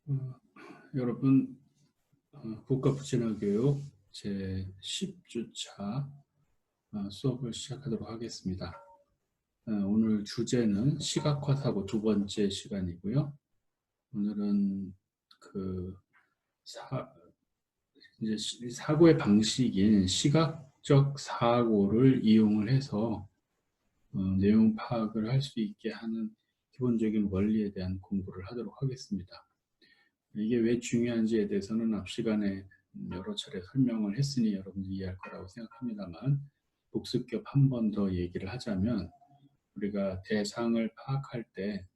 어, 여러분, 국가부진학교육 제 10주차 수업을 시작하도록 하겠습니다. 오늘 주제는 시각화 사고 두 번째 시간이고요. 오늘은 그 이제 사고의 방식인 시각적 사고를 이용을 해서 내용 파악을 할 수 있게 하는 기본적인 원리에 대한 공부를 하도록 하겠습니다. 이게 왜 중요한지에 대해서는 앞 시간에 여러 차례 설명을 했으니 여러분들이 이해할 거라고 생각합니다만, 복습 겸 한 번 더 얘기를 하자면, 우리가 대상을 파악할 때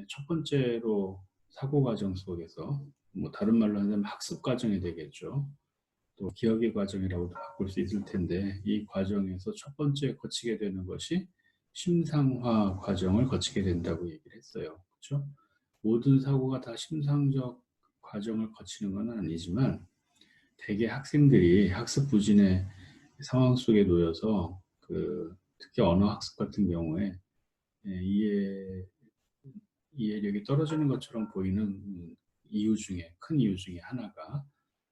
첫 번째로 사고 과정 속에서, 뭐 다른 말로 하자면 학습 과정이 되겠죠. 또 기억의 과정이라고도 바꿀 수 있을 텐데, 이 과정에서 첫 번째 거치게 되는 것이 심상화 과정을 거치게 된다고 얘기를 했어요. 그렇죠? 모든 사고가 다 심상적 과정을 거치는 건 아니지만, 대개 학생들이 학습 부진의 상황 속에 놓여서 특히 언어 학습 같은 경우에 이해력이 떨어지는 것처럼 보이는 큰 이유 중에 하나가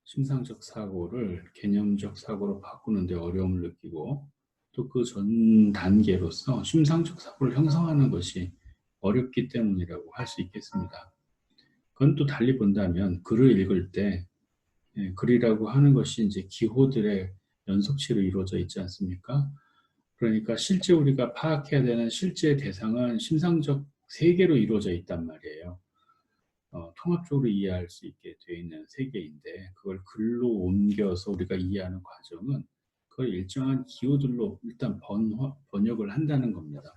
심상적 사고를 개념적 사고로 바꾸는 데 어려움을 느끼고, 또 그 전 단계로서 심상적 사고를 형성하는 것이 어렵기 때문이라고 할 수 있겠습니다. 그건 또 달리 본다면, 글을 읽을 때 글이라고 하는 것이 이제 기호들의 연속체로 이루어져 있지 않습니까? 그러니까 실제 우리가 파악해야 되는 실제 대상은 심상적 세계로 이루어져 있단 말이에요. 통합적으로 이해할 수 있게 되어 있는 세계인데, 그걸 글로 옮겨서 우리가 이해하는 과정은 그걸 일정한 기호들로 일단 번역을 한다는 겁니다.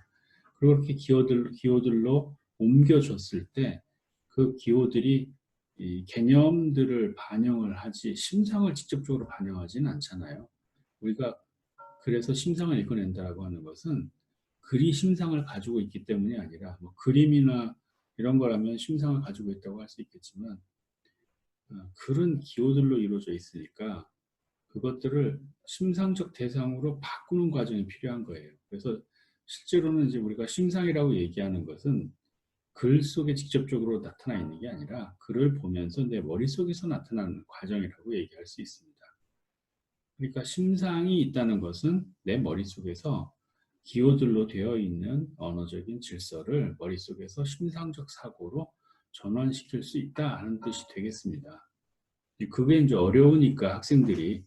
그리고 그렇게 기호들로 옮겨줬을 때 그 기호들이 이 개념들을 반영을 하지 심상을 직접적으로 반영하지는 않잖아요. 우리가 그래서 심상을 읽어낸다라고 하는 것은 글이 심상을 가지고 있기 때문이 아니라, 뭐 그림이나 이런 거라면 심상을 가지고 있다고 할 수 있겠지만, 글은 기호들로 이루어져 있으니까 그것들을 심상적 대상으로 바꾸는 과정이 필요한 거예요. 그래서 실제로는 이제 우리가 심상이라고 얘기하는 것은 글 속에 직접적으로 나타나 있는 게 아니라 글을 보면서 내 머릿속에서 나타나는 과정이라고 얘기할 수 있습니다. 그러니까 심상이 있다는 것은 내 머릿속에서 기호들로 되어 있는 언어적인 질서를 머릿속에서 심상적 사고로 전환시킬 수 있다 하는 뜻이 되겠습니다. 그게 이제 어려우니까 학생들이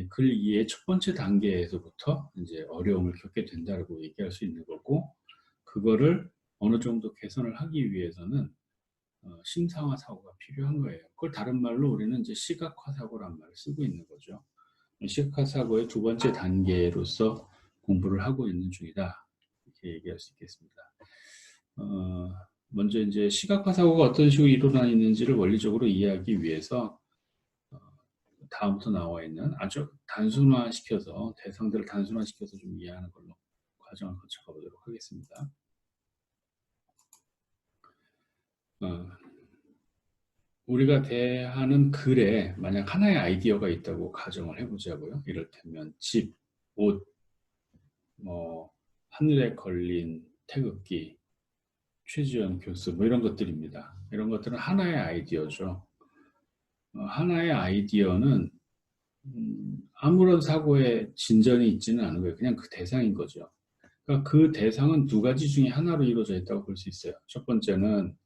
글 이해 첫 번째 단계에서부터 이제 어려움을 겪게 된다고 얘기할 수 있는 거고, 그거를 어느 정도 개선을 하기 위해서는 심상화 사고가 필요한 거예요. 그걸 다른 말로 우리는 이제 시각화 사고란 말을 쓰고 있는 거죠. 시각화 사고의 두 번째 단계로서 공부를 하고 있는 중이다, 이렇게 얘기할 수 있겠습니다. 먼저 이제 시각화 사고가 어떤 식으로 일어나 있는지를 원리적으로 이해하기 위해서 다음부터 나와 있는 아주 단순화시켜서 대상들을 단순화시켜서 좀 이해하는 걸로 과정을 거쳐가 보도록 하겠습니다. 우리가 대하는 글에 만약 하나의 아이디어가 있다고 가정을 해보자고요. 이를테면 집, 옷, 뭐 하늘에 걸린 태극기, 최지원 교수, 뭐 이런 것들입니다. 이런 것들은 하나의 아이디어죠. 하나의 아이디어는 아무런 사고의 진전이 있지는 않은 거예요. 그냥 그 대상인 거죠. 그러니까 그 대상은 두 가지 중에 하나로 이루어져 있다고 볼 수 있어요. 첫 번째는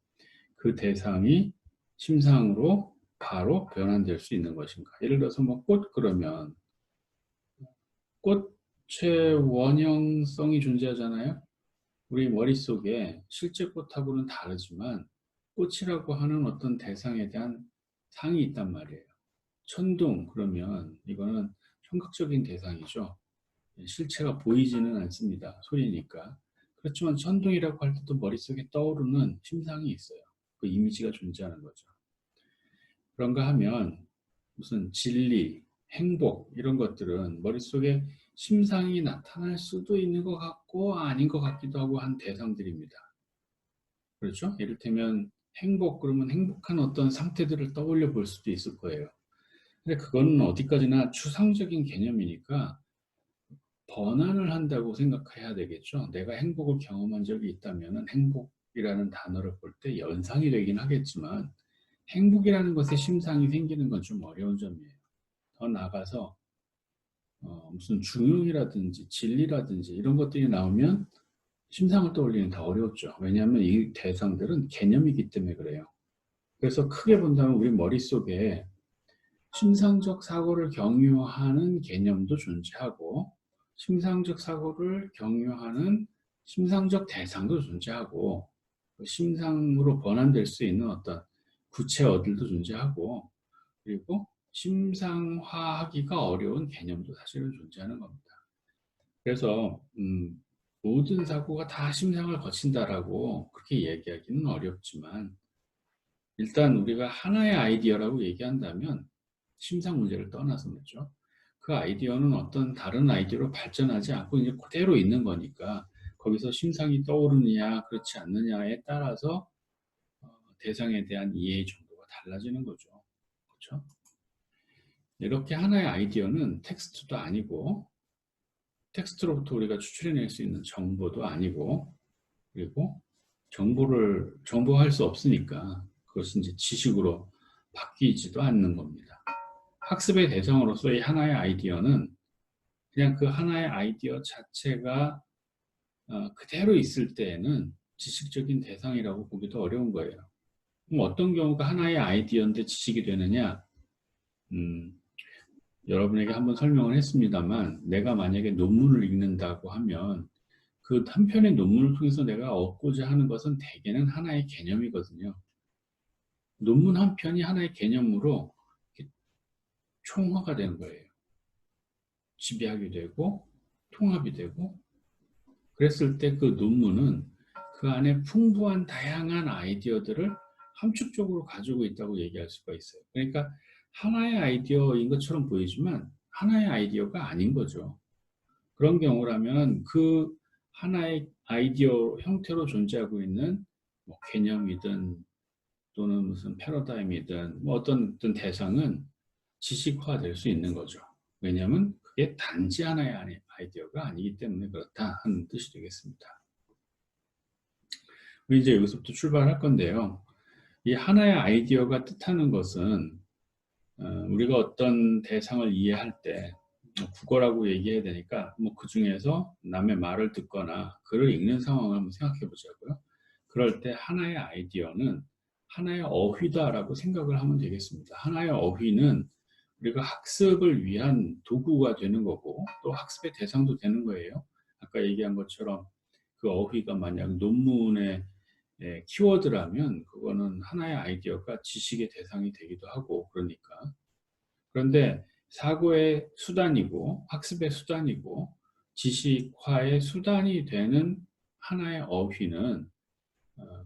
그 대상이 심상으로 바로 변환될 수 있는 것인가. 예를 들어서 뭐 꽃 그러면 꽃의 원형성이 존재하잖아요. 우리 머릿속에 실제 꽃하고는 다르지만 꽃이라고 하는 어떤 대상에 대한 상이 있단 말이에요. 천둥 그러면 이거는 청각적인 대상이죠. 실체가 보이지는 않습니다. 소리니까. 그렇지만 천둥이라고 할 때도 머릿속에 떠오르는 심상이 있어요. 그 이미지가 존재하는 거죠. 그런가 하면 무슨 진리, 행복 이런 것들은 머릿속에 심상이 나타날 수도 있는 것 같고 아닌 것 같기도 하고 한 대상들입니다. 그렇죠? 이를테면 행복 그러면 행복한 어떤 상태들을 떠올려 볼 수도 있을 거예요. 근데 그건 어디까지나 추상적인 개념이니까 번안을 한다고 생각해야 되겠죠. 내가 행복을 경험한 적이 있다면 행복이라는 단어를 볼 때 연상이 되긴 하겠지만 행복이라는 것에 심상이 생기는 건 좀 어려운 점이에요. 더 나아가서 무슨 중용이라든지 진리라든지 이런 것들이 나오면 심상을 떠올리는 게 더 어렵죠. 왜냐하면 이 대상들은 개념이기 때문에 그래요. 그래서 크게 본다면 우리 머릿속에 심상적 사고를 경유하는 개념도 존재하고 심상적 사고를 경유하는 심상적 대상도 존재하고 심상으로 번안될 수 있는 어떤 구체어들도 존재하고 그리고 심상화하기가 어려운 개념도 사실은 존재하는 겁니다. 그래서 모든 사고가 다 심상을 거친다라고 그렇게 얘기하기는 어렵지만 일단 우리가 하나의 아이디어라고 얘기한다면 심상 문제를 떠나서 말이죠. 그 아이디어는 어떤 다른 아이디어로 발전하지 않고 이제 그대로 있는 거니까 거기서 심상이 떠오르느냐 그렇지 않느냐에 따라서 대상에 대한 이해의 정도가 달라지는 거죠. 그렇죠? 이렇게 하나의 아이디어는 텍스트도 아니고 텍스트로부터 우리가 추출해낼 수 있는 정보도 아니고 그리고 정보할 수 없으니까 그것이 이제 지식으로 바뀌지도 않는 겁니다. 학습의 대상으로서 이 하나의 아이디어는 그냥 그 하나의 아이디어 자체가 그대로 있을 때에는 지식적인 대상이라고 보기도 어려운 거예요. 그럼 어떤 경우가 하나의 아이디어인데 지식이 되느냐? 여러분에게 한번 설명을 했습니다만 내가 만약에 논문을 읽는다고 하면 그 한 편의 논문을 통해서 내가 얻고자 하는 것은 대개는 하나의 개념이거든요. 논문 한 편이 하나의 개념으로 총화가 되는 거예요. 집약이 되고 통합이 되고 그랬을 때 그 논문은 그 안에 풍부한 다양한 아이디어들을 함축적으로 가지고 있다고 얘기할 수가 있어요. 그러니까 하나의 아이디어인 것처럼 보이지만 하나의 아이디어가 아닌 거죠. 그런 경우라면 그 하나의 아이디어 형태로 존재하고 있는 뭐 개념이든 또는 무슨 패러다임이든 뭐 어떤 대상은 지식화될 수 있는 거죠. 왜냐하면 그게 단지 하나의 아이디어가 아니기 때문에 그렇다 하는 뜻이 되겠습니다. 우리 이제 여기서부터 출발할 건데요. 이 하나의 아이디어가 뜻하는 것은 우리가 어떤 대상을 이해할 때 국어라고 얘기해야 되니까 뭐 그 중에서 남의 말을 듣거나 글을 읽는 상황을 한번 생각해 보자고요. 그럴 때 하나의 아이디어는 하나의 어휘다라고 생각을 하면 되겠습니다. 하나의 어휘는 우리가 학습을 위한 도구가 되는 거고 또 학습의 대상도 되는 거예요. 아까 얘기한 것처럼 그 어휘가 만약 논문의 키워드라면 그거는 하나의 아이디어가 지식의 대상이 되기도 하고 그러니까 그런데 사고의 수단이고 학습의 수단이고 지식화의 수단이 되는 하나의 어휘는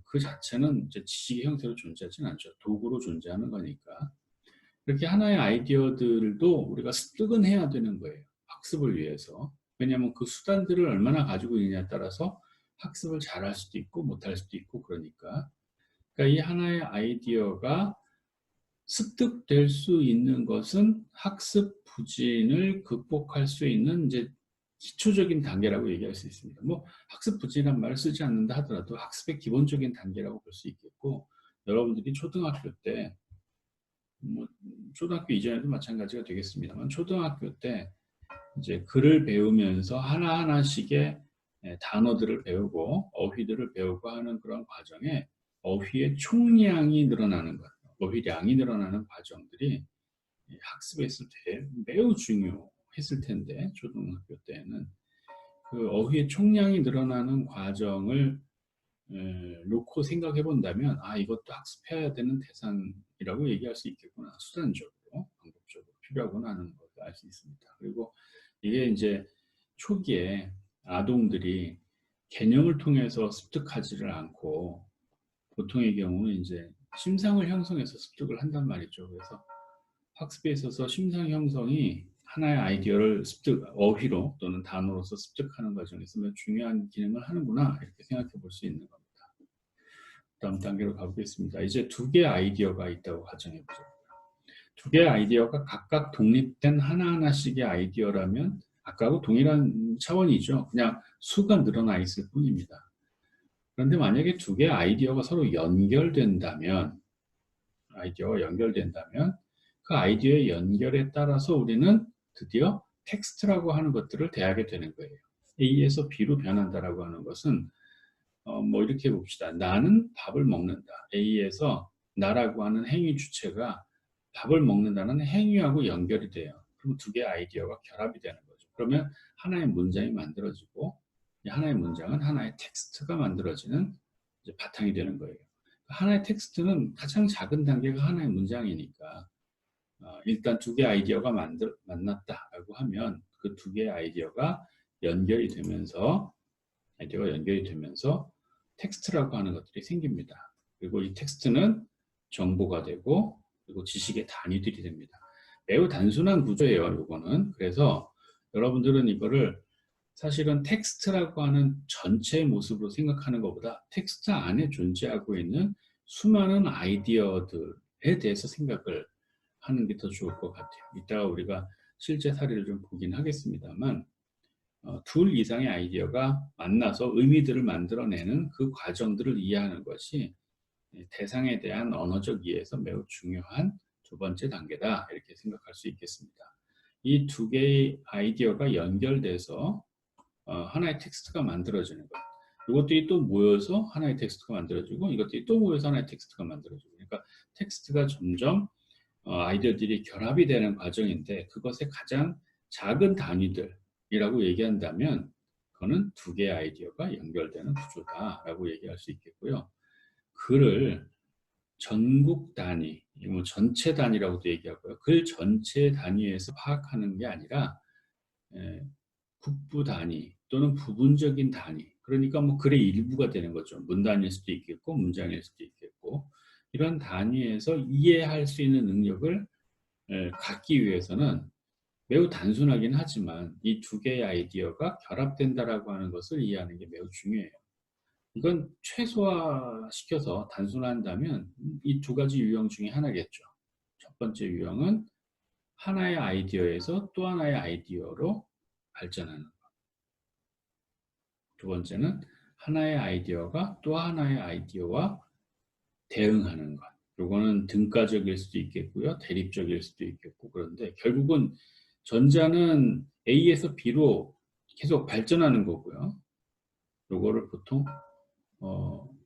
그 자체는 이제 지식의 형태로 존재하지는 않죠. 도구로 존재하는 거니까. 이렇게 하나의 아이디어들도 우리가 습득은 해야 되는 거예요. 학습을 위해서. 왜냐하면 그 수단들을 얼마나 가지고 있느냐에 따라서 학습을 잘할 수도 있고 못할 수도 있고 그러니까. 그러니까 이 하나의 아이디어가 습득될 수 있는 것은 학습 부진을 극복할 수 있는 이제 기초적인 단계라고 얘기할 수 있습니다. 뭐 학습 부진이란 말을 쓰지 않는다 하더라도 학습의 기본적인 단계라고 볼 수 있겠고 여러분들이 초등학교 때 뭐 초등학교 이전에도 마찬가지가 되겠습니다만 초등학교 때 이제 글을 배우면서 하나하나씩의 단어들을 배우고 어휘들을 배우고 하는 그런 과정에 어휘의 총량이 늘어나는 것, 어휘량이 늘어나는 과정들이 학습에 있을 때 매우 중요했을 텐데 초등학교 때는 그 어휘의 총량이 늘어나는 과정을 놓고 생각해 본다면 아 이것도 학습해야 되는 대상이라고 얘기할 수 있겠구나. 수단적으로 방법적으로 필요하구나 하는 것을 알 수 있습니다. 그리고 이게 이제 초기에 아동들이 개념을 통해서 습득하지를 않고 보통의 경우는 이제 심상을 형성해서 습득을 한단 말이죠. 그래서 학습에 있어서 심상 형성이 하나의 아이디어를 어휘로 또는 단어로서 습득하는 과정에서 매우 중요한 기능을 하는구나 이렇게 생각해 볼 수 있는 겁니다. 다음 단계로 가보겠습니다. 이제 두 개의 아이디어가 있다고 가정해 보죠. 두 개의 아이디어가 각각 독립된 하나하나씩의 아이디어라면 아까하고 동일한 차원이죠. 그냥 수가 늘어나 있을 뿐입니다. 그런데 만약에 두 개의 아이디어가 서로 연결된다면 아이디어가 연결된다면 그 아이디어의 연결에 따라서 우리는 드디어 텍스트라고 하는 것들을 대하게 되는 거예요. A에서 B로 변한다라고 하는 것은 뭐 이렇게 봅시다. 나는 밥을 먹는다. A에서 나라고 하는 행위 주체가 밥을 먹는다는 행위하고 연결이 돼요. 그럼 두 개의 아이디어가 결합이 되는 거죠. 그러면 하나의 문장이 만들어지고 이 하나의 문장은 하나의 텍스트가 만들어지는 이제 바탕이 되는 거예요. 하나의 텍스트는 가장 작은 단계가 하나의 문장이니까 일단 두 개의 아이디어가 만났다라고 하면 그 두 개의 아이디어가 연결이 되면서 텍스트라고 하는 것들이 생깁니다. 그리고 이 텍스트는 정보가 되고 그리고 지식의 단위들이 됩니다. 매우 단순한 구조예요, 이거는. 그래서 여러분들은 이거를 사실은 텍스트라고 하는 전체의 모습으로 생각하는 것보다 텍스트 안에 존재하고 있는 수많은 아이디어들에 대해서 생각을 하는 게 더 좋을 것 같아요. 이따가 우리가 실제 사례를 좀 보긴 하겠습니다만 둘 이상의 아이디어가 만나서 의미들을 만들어내는 그 과정들을 이해하는 것이 대상에 대한 언어적 이해에서 매우 중요한 두 번째 단계다 이렇게 생각할 수 있겠습니다. 이 두 개의 아이디어가 연결돼서 하나의 텍스트가 만들어지는 것. 이것들이 또 모여서 하나의 텍스트가 만들어지고 이것들이 또 모여서 하나의 텍스트가 만들어지고 그러니까 텍스트가 점점 아이디어들이 결합이 되는 과정인데 그것의 가장 작은 단위들이라고 얘기한다면 그거는 두 개의 아이디어가 연결되는 구조다라고 얘기할 수 있겠고요. 글을 전국 단위, 뭐 전체 단위라고도 얘기하고요. 글 전체 단위에서 파악하는 게 아니라 국부 단위 또는 부분적인 단위. 그러니까 뭐 글의 일부가 되는 거죠. 문 단위일 수도 있겠고 문장일 수도 있겠고 이런 단위에서 이해할 수 있는 능력을 갖기 위해서는 매우 단순하긴 하지만 이 두 개의 아이디어가 결합된다라고 하는 것을 이해하는 게 매우 중요해요. 이건 최소화시켜서 단순화한다면 이 두 가지 유형 중에 하나겠죠. 첫 번째 유형은 하나의 아이디어에서 또 하나의 아이디어로 발전하는 것. 두 번째는 하나의 아이디어가 또 하나의 아이디어와 대응하는 것. 요거는 등가적일 수도 있겠고요. 대립적일 수도 있겠고 그런데 결국은 전자는 A에서 B로 계속 발전하는 거고요. 요거를 보통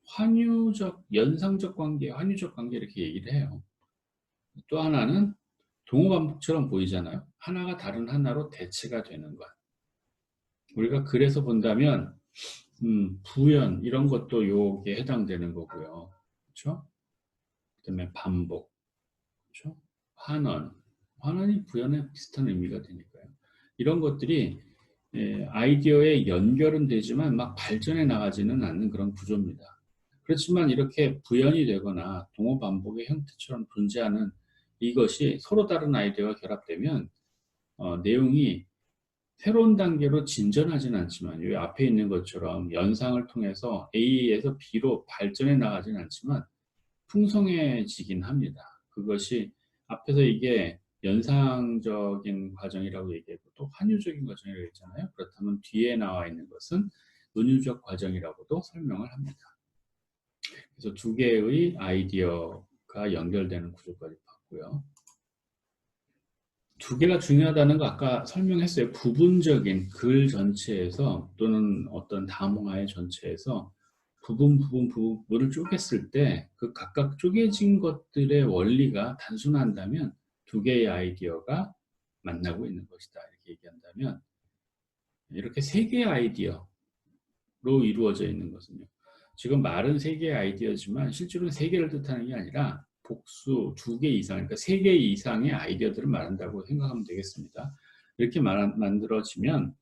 환유적, 연상적 관계, 환유적 관계 이렇게 얘기를 해요. 또 하나는 동호반복처럼 보이잖아요. 하나가 다른 하나로 대체가 되는 것. 우리가 그래서 본다면 부연 이런 것도 요게 해당되는 거고요. 그렇죠? 그다음에 반복, 그렇죠? 환원이 부연에 비슷한 의미가 되니까요. 이런 것들이 아이디어의 연결은 되지만 막 발전해 나가지는 않는 그런 구조입니다. 그렇지만 이렇게 부연이 되거나 동호 반복의 형태처럼 존재하는 이것이 서로 다른 아이디어가 결합되면 내용이 새로운 단계로 진전하지는 않지만 이 앞에 있는 것처럼 연상을 통해서 A에서 B로 발전해 나가지는 않지만 풍성해지긴 합니다. 그것이 앞에서 이게 연상적인 과정이라고 얘기했고 또 환유적인 과정이라고 했잖아요. 그렇다면 뒤에 나와 있는 것은 은유적 과정이라고도 설명을 합니다. 그래서 두 개의 아이디어가 연결되는 구조까지 봤고요. 두 개가 중요하다는 거 아까 설명했어요. 부분적인 글 전체에서 또는 어떤 담화의 전체에서 부분을 쪼갰을 때 그 각각 쪼개진 것들의 원리가 단순한다면 두 개의 아이디어가 만나고 있는 것이다. 이렇게 얘기한다면 이렇게 세 개의 아이디어로 이루어져 있는 것은요. 지금 말은 세 개의 아이디어지만 실제로는 세 개를 뜻하는 게 아니라 복수 두 개 이상, 그러니까 세 개 이상의 아이디어들을 말한다고 생각하면 되겠습니다. 이렇게 만들어지면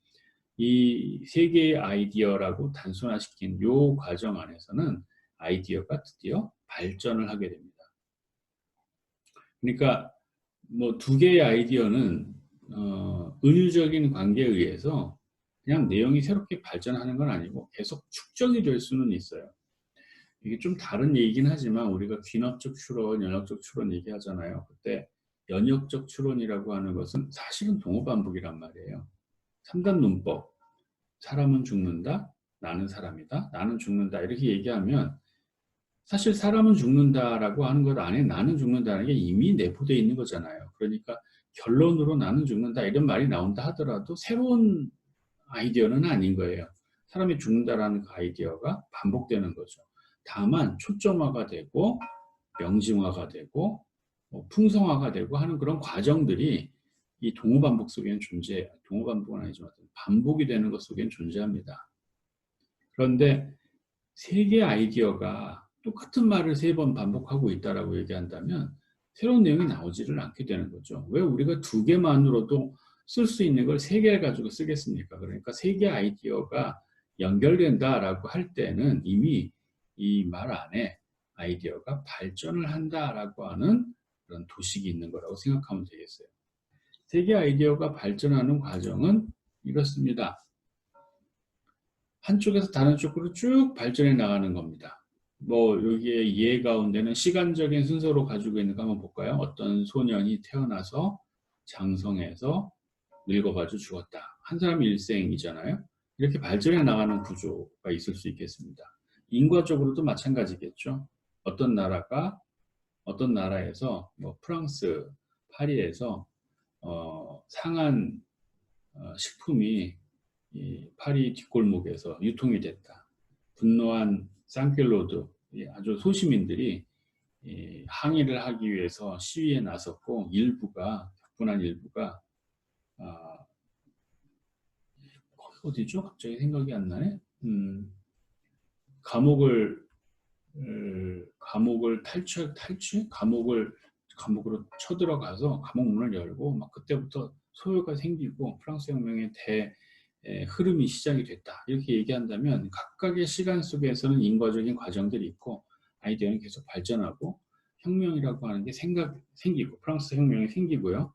이 세 개의 아이디어라고 단순화시킨 요 과정 안에서는 아이디어가 드디어 발전을 하게 됩니다. 그러니까 뭐 두 개의 아이디어는 은유적인 관계에 의해서 그냥 내용이 새롭게 발전하는 건 아니고 계속 축적이 될 수는 있어요. 이게 좀 다른 얘기긴 하지만 우리가 귀납적 추론, 연역적 추론 얘기하잖아요. 그때 연역적 추론이라고 하는 것은 사실은 동호반복이란 말이에요. 3단 문법, 사람은 죽는다, 나는 사람이다, 나는 죽는다 이렇게 얘기하면 사실 사람은 죽는다라고 하는 것 안에 나는 죽는다는 게 이미 내포되어 있는 거잖아요. 그러니까 결론으로 나는 죽는다 이런 말이 나온다 하더라도 새로운 아이디어는 아닌 거예요. 사람이 죽는다라는 그 아이디어가 반복되는 거죠. 다만 초점화가 되고 명징화가 되고 풍성화가 되고 하는 그런 과정들이 이 동호반복 속에는 동호반복은 아니지만 반복이 되는 것 속에는 존재합니다. 그런데 세 개의 아이디어가 똑같은 말을 세 번 반복하고 있다라고 얘기한다면 새로운 내용이 나오지를 않게 되는 거죠. 왜 우리가 두 개만으로도 쓸 수 있는 걸 세 개를 가지고 쓰겠습니까? 그러니까 세 개의 아이디어가 연결된다라고 할 때는 이미 이 말 안에 아이디어가 발전을 한다라고 하는 그런 도식이 있는 거라고 생각하면 되겠어요. 세 개의 아이디어가 발전하는 과정은 이렇습니다. 한쪽에서 다른 쪽으로 쭉 발전해 나가는 겁니다. 뭐 여기에 예 가운데는 시간적인 순서로 가지고 있는 거 한번 볼까요? 어떤 소년이 태어나서 장성해서 늙어가지고 죽었다. 한 사람이 일생이잖아요. 이렇게 발전해 나가는 구조가 있을 수 있겠습니다. 인과적으로도 마찬가지겠죠. 어떤 나라에서 뭐 프랑스 파리에서 상한 식품이 이 파리 뒷골목에서 유통이 됐다. 분노한 상켈로드 아주 소시민들이 항의를 하기 위해서 시위에 나섰고 격분한 일부가 아, 거기 어디죠? 갑자기 생각이 안 나네. 감옥을 감옥으로 쳐들어가서 감옥 문을 열고 막 그때부터 소요가 생기고 프랑스 혁명의 흐름이 시작이 됐다. 이렇게 얘기한다면 각각의 시간 속에서는 인과적인 과정들이 있고 아이디어는 계속 발전하고 혁명이라고 하는 게 생기고 프랑스 혁명이 생기고요.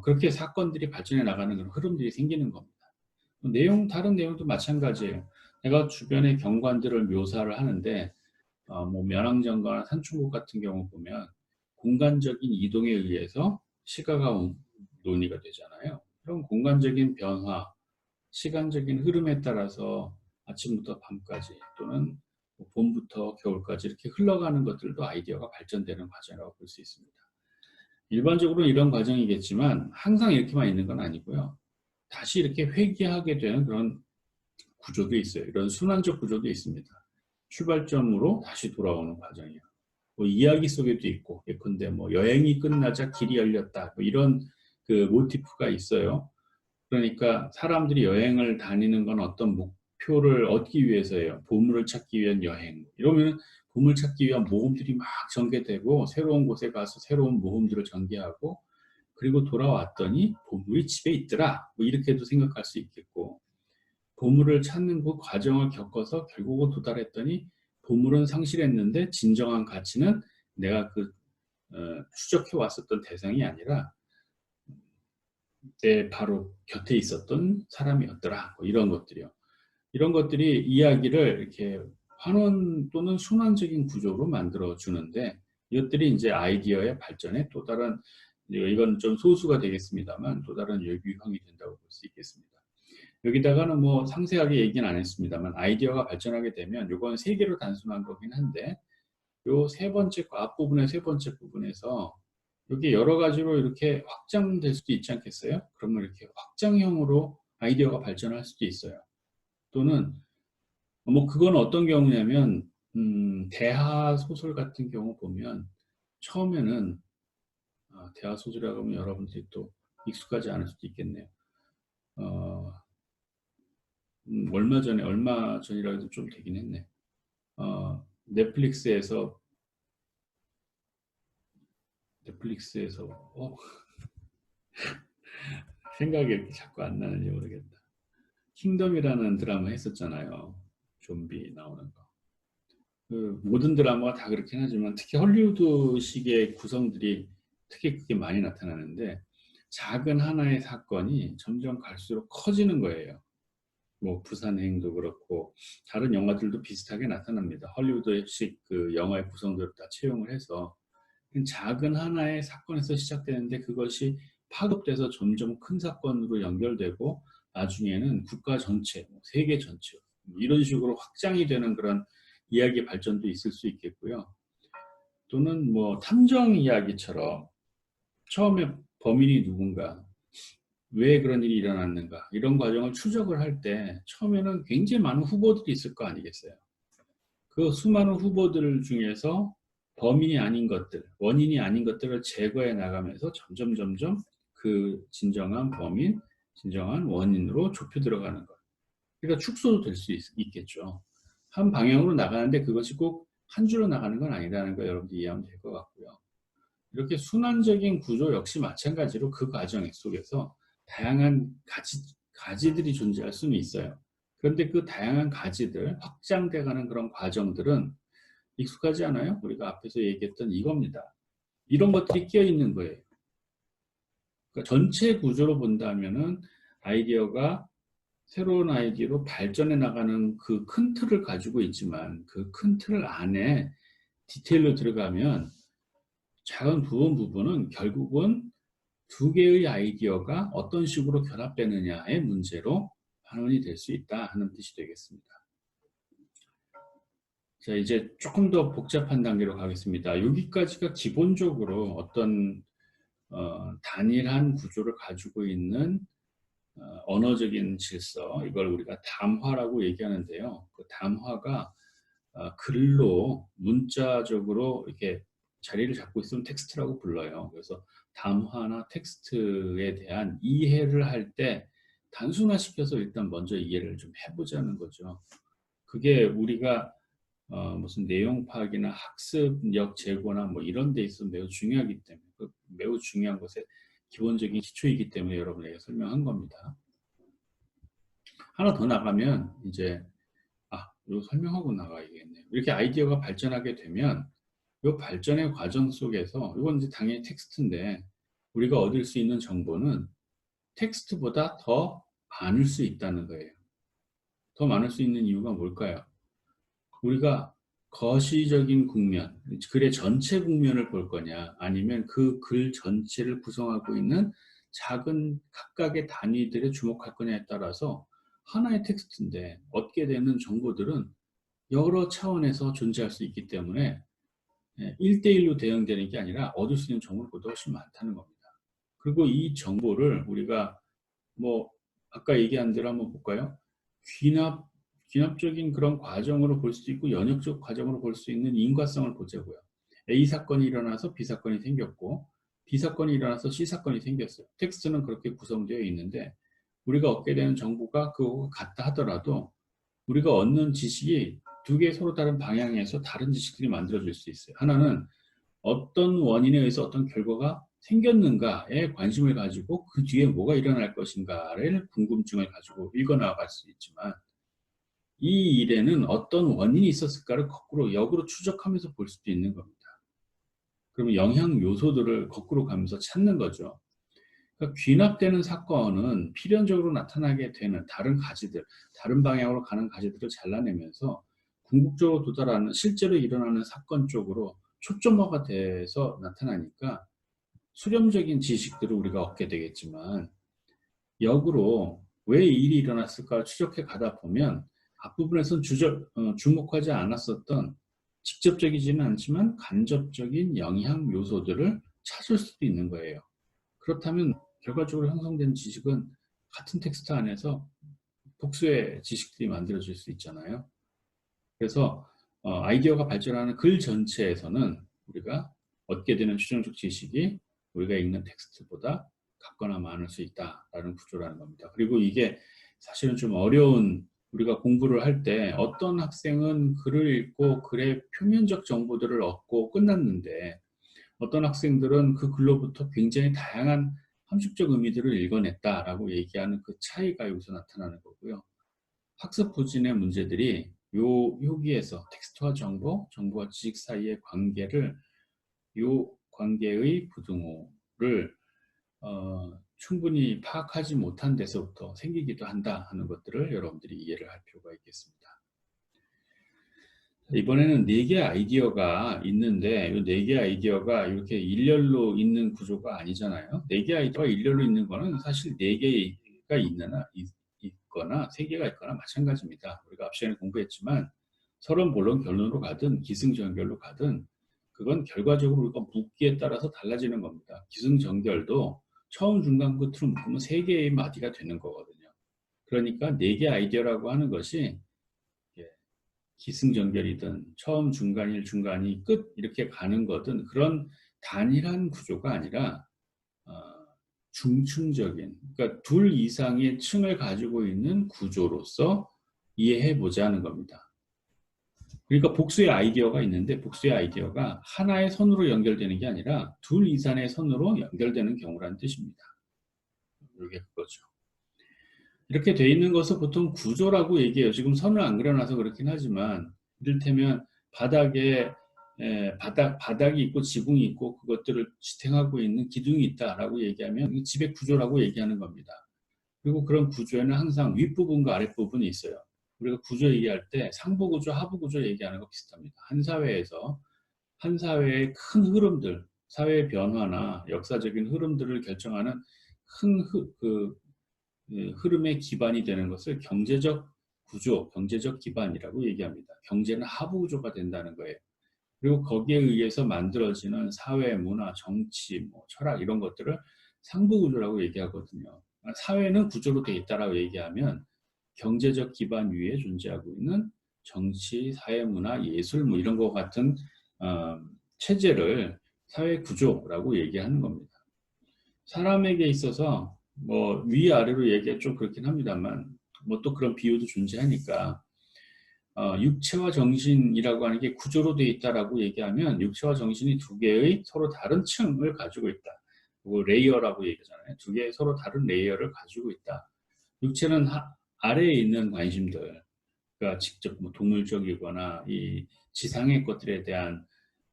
그렇게 사건들이 발전해 나가는 그런 흐름들이 생기는 겁니다. 다른 내용도 마찬가지예요. 내가 주변의 경관들을 묘사를 하는데 뭐 면왕정가나 산중국 같은 경우 보면 공간적인 이동에 의해서 시가가 논의가 되잖아요. 그런 공간적인 변화, 시간적인 흐름에 따라서 아침부터 밤까지 또는 뭐 봄부터 겨울까지 이렇게 흘러가는 것들도 아이디어가 발전되는 과정이라고 볼 수 있습니다. 일반적으로 이런 과정이겠지만 항상 이렇게만 있는 건 아니고요. 다시 이렇게 회귀하게 되는 그런 구조도 있어요. 이런 순환적 구조도 있습니다. 출발점으로 다시 돌아오는 과정이에요. 뭐 이야기 속에도 있고 예컨대 뭐 여행이 끝나자 길이 열렸다 뭐 이런 그 모티프가 있어요. 그러니까 사람들이 여행을 다니는 건 어떤 목표를 얻기 위해서예요. 보물을 찾기 위한 여행. 이러면 보물 찾기 위한 모험들이 막 전개되고 새로운 곳에 가서 새로운 모험들을 전개하고 그리고 돌아왔더니 보물이 집에 있더라. 뭐 이렇게도 생각할 수 있겠고 보물을 찾는 그 과정을 겪어서 결국은 도달했더니 보물은 상실했는데 진정한 가치는 내가 추적해 왔었던 대상이 아니라 내 바로 곁에 있었던 사람이었더라. 뭐 이런 것들이요. 이런 것들이 이야기를 이렇게 환원 또는 순환적인 구조로 만들어 주는데 이것들이 이제 아이디어의 발전에 또 다른 이건 좀 소수가 되겠습니다만 또 다른 유형이 된다고 볼 수 있겠습니다. 여기다가는 뭐 상세하게 얘기는 안 했습니다만 아이디어가 발전하게 되면 이건 세 개로 단순한 거긴 한데 요 세 번째 앞부분의 세 번째 부분에서 여기 여러 가지로 이렇게 확장될 수도 있지 않겠어요? 그러면 이렇게 확장형으로 아이디어가 발전할 수도 있어요. 또는 뭐 그건 어떤 경우냐면 대하 소설 같은 경우 보면 처음에는 대하 소설이라고 하면 여러분들이 또 익숙하지 않을 수도 있겠네요. 얼마 전이라 해도 좀 되긴 했네. 넷플릭스에서 생각이 이렇게 자꾸 안 나는지 모르겠다. 킹덤이라는 드라마 했었잖아요. 좀비 나오는 거. 그 모든 드라마가 다 그렇긴 하지만 특히 헐리우드식의 구성들이 특히 그게 많이 나타나는데 작은 하나의 사건이 점점 갈수록 커지는 거예요. 뭐 부산행도 그렇고 다른 영화들도 비슷하게 나타납니다. 헐리우드식 그 영화의 구성들을 다 채용을 해서 작은 하나의 사건에서 시작되는데 그것이 파급돼서 점점 큰 사건으로 연결되고 나중에는 국가 전체, 세계 전체 이런 식으로 확장이 되는 그런 이야기 발전도 있을 수 있겠고요. 또는 뭐 탐정 이야기처럼 처음에 범인이 누군가, 왜 그런 일이 일어났는가, 이런 과정을 추적을 할 때 처음에는 굉장히 많은 후보들이 있을 거 아니겠어요. 그 수많은 후보들 중에서 범인이 아닌 것들, 원인이 아닌 것들을 제거해 나가면서 점점 그 진정한 범인, 진정한 원인으로 좁혀 들어가는 것. 그러니까 축소도 될 수 있겠죠. 한 방향으로 나가는데 그것이 꼭 한 줄로 나가는 건 아니라는 거 여러분들 이해하면 될 것 같고요. 이렇게 순환적인 구조 역시 마찬가지로 그 과정 속에서 다양한 가지들이 존재할 수는 있어요. 그런데 그 다양한 가지들, 확장돼가는 그런 과정들은 익숙하지 않아요? 우리가 앞에서 얘기했던 이겁니다. 이런 것들이 끼어 있는 거예요. 그러니까 전체 구조로 본다면은 아이디어가 새로운 아이디어로 발전해 나가는 그 큰 틀을 가지고 있지만 그 큰 틀 안에 디테일로 들어가면 작은 부분은 결국은 두 개의 아이디어가 어떤 식으로 결합되느냐의 문제로 반원이 될 수 있다 하는 뜻이 되겠습니다. 자, 이제 조금 더 복잡한 단계로 가겠습니다. 여기까지가 기본적으로 어떤 단일한 구조를 가지고 있는 언어적인 질서, 이걸 우리가 담화라고 얘기하는데요. 그 담화가 글로 문자적으로 이렇게 자리를 잡고 있으면 텍스트라고 불러요. 그래서 담화나 텍스트에 대한 이해를 할 때 단순화시켜서 일단 먼저 이해를 좀 해보자는 거죠. 그게 우리가 무슨 내용 파악이나 학습력 제고나 뭐 이런 데 있어서 매우 중요하기 때문에 매우 중요한 것의 기본적인 기초이기 때문에 여러분에게 설명한 겁니다. 하나 더 나가면 이제 이거 설명하고 나가야겠네요. 이렇게 아이디어가 발전하게 되면 이 발전의 과정 속에서 이건 이제 당연히 텍스트인데 우리가 얻을 수 있는 정보는 텍스트보다 더 많을 수 있다는 거예요. 더 많을 수 있는 이유가 뭘까요? 우리가 거시적인 국면, 글의 전체 국면을 볼 거냐, 아니면 그 글 전체를 구성하고 있는 작은 각각의 단위들에 주목할 거냐에 따라서 하나의 텍스트인데 얻게 되는 정보들은 여러 차원에서 존재할 수 있기 때문에 1대1로 대응되는 게 아니라 얻을 수 있는 정보는 훨씬 많다는 겁니다. 그리고 이 정보를 우리가 뭐 아까 얘기한 대로 한번 볼까요? 귀납적인 그런 과정으로 볼 수도 있고 연역적 과정으로 볼 수 있는 인과성을 보자고요. A 사건이 일어나서 B 사건이 생겼고 B 사건이 일어나서 C 사건이 생겼어요. 텍스트는 그렇게 구성되어 있는데 우리가 얻게 되는 정보가 그거 같다 하더라도 우리가 얻는 지식이 두 개 서로 다른 방향에서 다른 지식들이 만들어질 수 있어요. 하나는 어떤 원인에 의해서 어떤 결과가 생겼는가에 관심을 가지고 그 뒤에 뭐가 일어날 것인가를 궁금증을 가지고 읽어나갈 수 있지만 이 일에는 어떤 원인이 있었을까를 거꾸로 역으로 추적하면서 볼 수도 있는 겁니다. 그러면 영향 요소들을 거꾸로 가면서 찾는 거죠. 그러니까 귀납되는 사건은 필연적으로 나타나게 되는 다른 가지들, 다른 방향으로 가는 가지들을 잘라내면서 궁극적으로 도달하는 실제로 일어나는 사건 쪽으로 초점화가 돼서 나타나니까 수렴적인 지식들을 우리가 얻게 되겠지만 역으로 왜 이 일이 일어났을까 추적해 가다 보면 앞부분에서는 주목하지 않았었던 직접적이지는 않지만 간접적인 영향 요소들을 찾을 수도 있는 거예요. 그렇다면 결과적으로 형성된 지식은 같은 텍스트 안에서 복수의 지식들이 만들어질 수 있잖아요. 그래서 아이디어가 발전하는 글 전체에서는 우리가 얻게 되는 추정적 지식이 우리가 읽는 텍스트보다 같거나 많을 수 있다라는 구조라는 겁니다. 그리고 이게 사실은 좀 어려운, 우리가 공부를 할 때 어떤 학생은 글을 읽고 글의 표면적 정보들을 얻고 끝났는데 어떤 학생들은 그 글로부터 굉장히 다양한 함축적 의미들을 읽어냈다라고 얘기하는 그 차이가 여기서 나타나는 거고요. 학습 부진의 문제들이 여기에서 텍스트와 정보, 정보와 지식 사이의 관계를, 요 관계의 부등호를 충분히 파악하지 못한 데서부터 생기기도 한다 하는 것들을 여러분들이 이해를 할 필요가 있겠습니다. 이번에는 4개 아이디어가 있는데 이 4개 아이디어가 이렇게 일렬로 있는 구조가 아니잖아요. 4개 아이디어가 일렬로 있는 거는 사실 4개가 있거나 3개가 있거나 마찬가지입니다. 우리가 앞 시간에 공부했지만 서론, 본론, 결론으로 가든 기승전결로 가든 그건 결과적으로 우리가 묻기에 따라서 달라지는 겁니다. 기승전결도 처음, 중간, 끝으로 묶으면 3개의 마디가 되는 거거든요. 그러니까 4개 아이디어라고 하는 것이 기승전결이든 처음, 중간일, 중간이 끝 이렇게 가는 거든 그런 단일한 구조가 아니라 어, 중층적인, 그러니까 둘 이상의 층을 가지고 있는 구조로서 이해해 보자는 겁니다. 그러니까 복수의 아이디어가 있는데 복수의 아이디어가 하나의 선으로 연결되는 게 아니라 둘 이상의 선으로 연결되는 경우라는 뜻입니다. 이게 그거죠. 이렇게 돼 있는 것을 보통 구조라고 얘기해요. 지금 선을 안 그려놔서 그렇긴 하지만 이를테면 바닥에 바닥이 있고 지붕이 있고 그것들을 지탱하고 있는 기둥이 있다라고 얘기하면 이 집의 구조라고 얘기하는 겁니다. 그리고 그런 구조에는 항상 윗부분과 아랫부분이 있어요. 우리가 구조 얘기할 때 상부 구조, 하부 구조 얘기하는 거 비슷합니다. 한 사회에서 한 사회의 큰 흐름들, 사회의 변화나 역사적인 흐름들을 결정하는 큰 흐름의 기반이 되는 것을 경제적 구조, 경제적 기반이라고 얘기합니다. 경제는 하부 구조가 된다는 거예요. 그리고 거기에 의해서 만들어지는 사회, 문화, 정치, 뭐 철학 이런 것들을 상부 구조라고 얘기하거든요. 사회는 구조로 되어 있다라고 얘기하면 경제적 기반 위에 존재하고 있는 정치, 사회, 문화, 예술 뭐 이런 것 같은 어, 체제를 사회 구조라고 얘기하는 겁니다. 사람에게 있어서 뭐 위아래로 얘기가 좀 그렇긴 합니다만 뭐 또 그런 비유도 존재하니까 육체와 정신이라고 하는 게 구조로 되어 있다라고 얘기하면 육체와 정신이 두 개의 서로 다른 층을 가지고 있다. 그리고 레이어라고 얘기하잖아요. 두 개의 서로 다른 레이어를 가지고 있다. 육체는 아래에 있는 관심들, 그러니까 직접 뭐 동물적이거나 이 지상의 것들에 대한